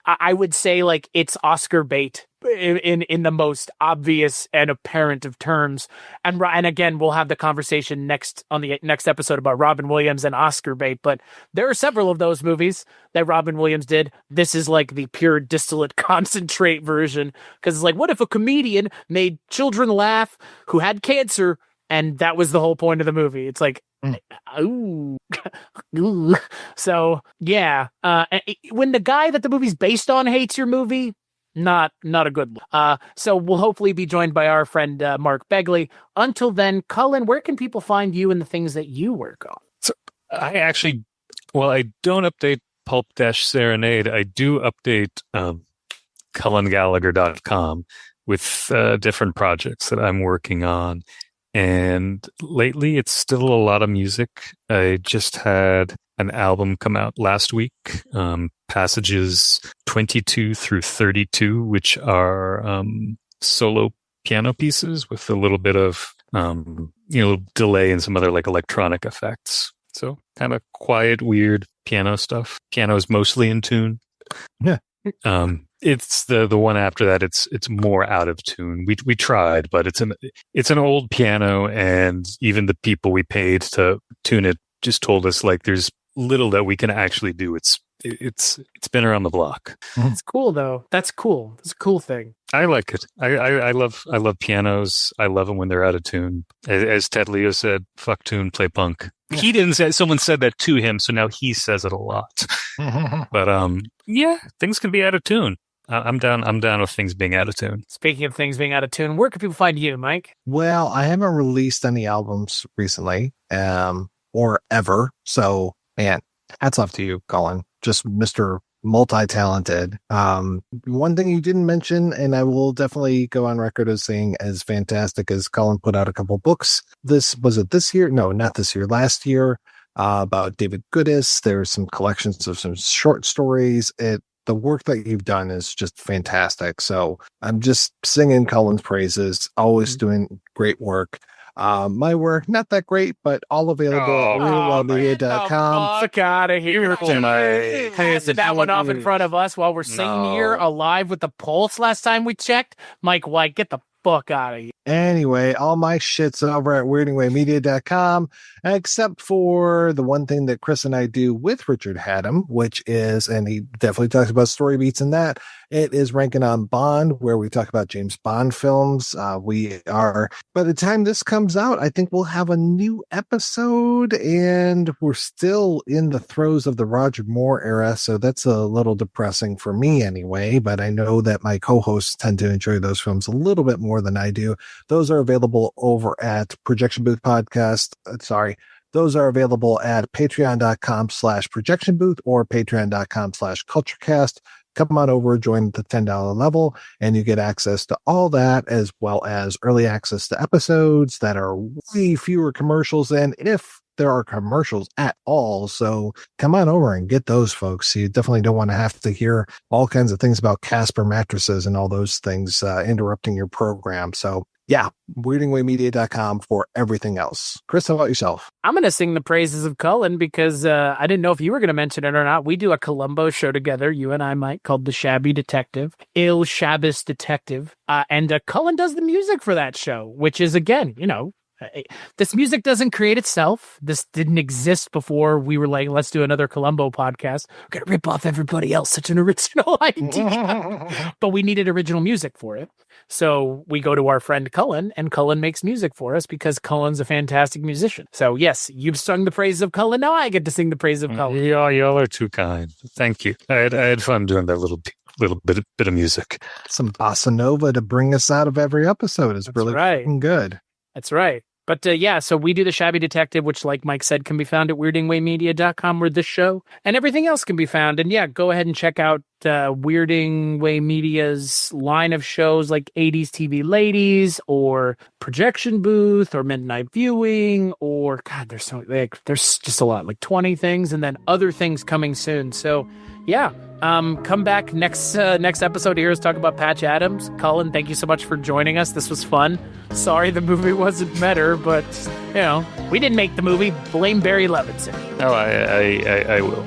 I would say like it's Oscar bait in the most obvious and apparent of terms. And again, we'll have the conversation on the next episode about Robin Williams and Oscar bait, but there are several of those movies that Robin Williams did. This is like the pure distillate concentrate version, because it's like, what if a comedian made children laugh who had cancer, and that was the whole point of the movie? It's like, ooh. So yeah, when the guy that the movie's based on hates your movie, not a good look. So we'll hopefully be joined by our friend Mark Begley. Until then, Cullen, where can people find you and the things that you work on? So I don't update Pulp-Serenade. I do update CullenGallagher.com with different projects that I'm working on. And lately, it's still a lot of music. I just had an album come out last week, passages 22 through 32, which are solo piano pieces with a little bit of delay and some other like electronic effects. So kind of quiet, weird piano stuff. Piano is mostly in tune. Yeah. It's the one after that. It's more out of tune. We tried, but it's an old piano, and even the people we paid to tune it just told us like there's little that we can actually do. It's been around the block. It's cool though. That's cool. It's a cool thing. I like it. I love pianos. I love them when they're out of tune. As Ted Leo said, "Fuck tune, play punk." He didn't say. Someone said that to him, so now he says it a lot. But yeah, things can be out of tune. I'm down with things being out of tune. Speaking of things being out of tune, where can people find you, Mike? Well, I haven't released any albums recently, or ever. So, man, hats off to you, Cullen. Just Mr. Multi-talented. One thing you didn't mention, and I will definitely go on record as saying as fantastic as Cullen put out a couple books. This year? No, not this year. Last year, about David Goodis. There's some collections of some short stories. The work that you've done is just fantastic. So I'm just singing Cullen's praises, always doing great work. My work, not that great, but all available at realwellmedia.com. Fuck out of here. Passing that one off in front of us while we're sitting here alive with the pulse last time we checked. Mike White, get the fuck out of here. Anyway, all my shit's over at weirdingwaymedia.com, except for the one thing that Chris and I do with Richard Haddam, which is, and he definitely talks about story beats in that, it is Ranking on Bond, where we talk about James Bond films. We are, by the time this comes out, I think we'll have a new episode, and we're still in the throes of the Roger Moore era, so that's a little depressing for me anyway, but I know that my co-hosts tend to enjoy those films a little bit more than I do. Those are available over at Projection Booth Podcast. Those are available at patreon.com/projection booth or patreon.com/culturecast. Come on over, join the $10 level, and you get access to all that, as well as early access to episodes that are way fewer commercials than if there are commercials at all. So come on over and get those, folks. You definitely don't want to have to hear all kinds of things about Casper mattresses and all those things interrupting your program. So yeah, weirdingwaymedia.com for everything else. Chris, how about yourself? I'm going to sing the praises of Cullen because I didn't know if you were going to mention it or not. We do a Columbo show together, you and I, Mike, called The Shabby Detective, Il Shabbos Detective. And Cullen does the music for that show, which is, again, this music doesn't create itself. This didn't exist before we were like, let's do another Columbo podcast. We're going to rip off everybody else. Such an original idea. But we needed original music for it. So we go to our friend Cullen, and Cullen makes music for us because Cullen's a fantastic musician. So yes, you've sung the praises of Cullen. Now I get to sing the praise of Cullen. Y'all are too kind. Thank you. I had fun doing that little bit of music. Some bossa nova to bring us out of every episode is really fucking good. That's right. But so we do The Shabby Detective, which, like Mike said, can be found at weirdingwaymedia.com, where this show and everything else can be found. And yeah, go ahead and check out Weirding Way Media's line of shows like 80s TV Ladies or Projection Booth or Midnight Viewing or, God, there's just a lot, like 20 things, and then other things coming soon. So yeah, come back next episode to hear us talk about Patch Adams. Cullen, thank you so much for joining us. This was fun. Sorry the movie wasn't better, but we didn't make the movie. Blame Barry Levinson. No, I will.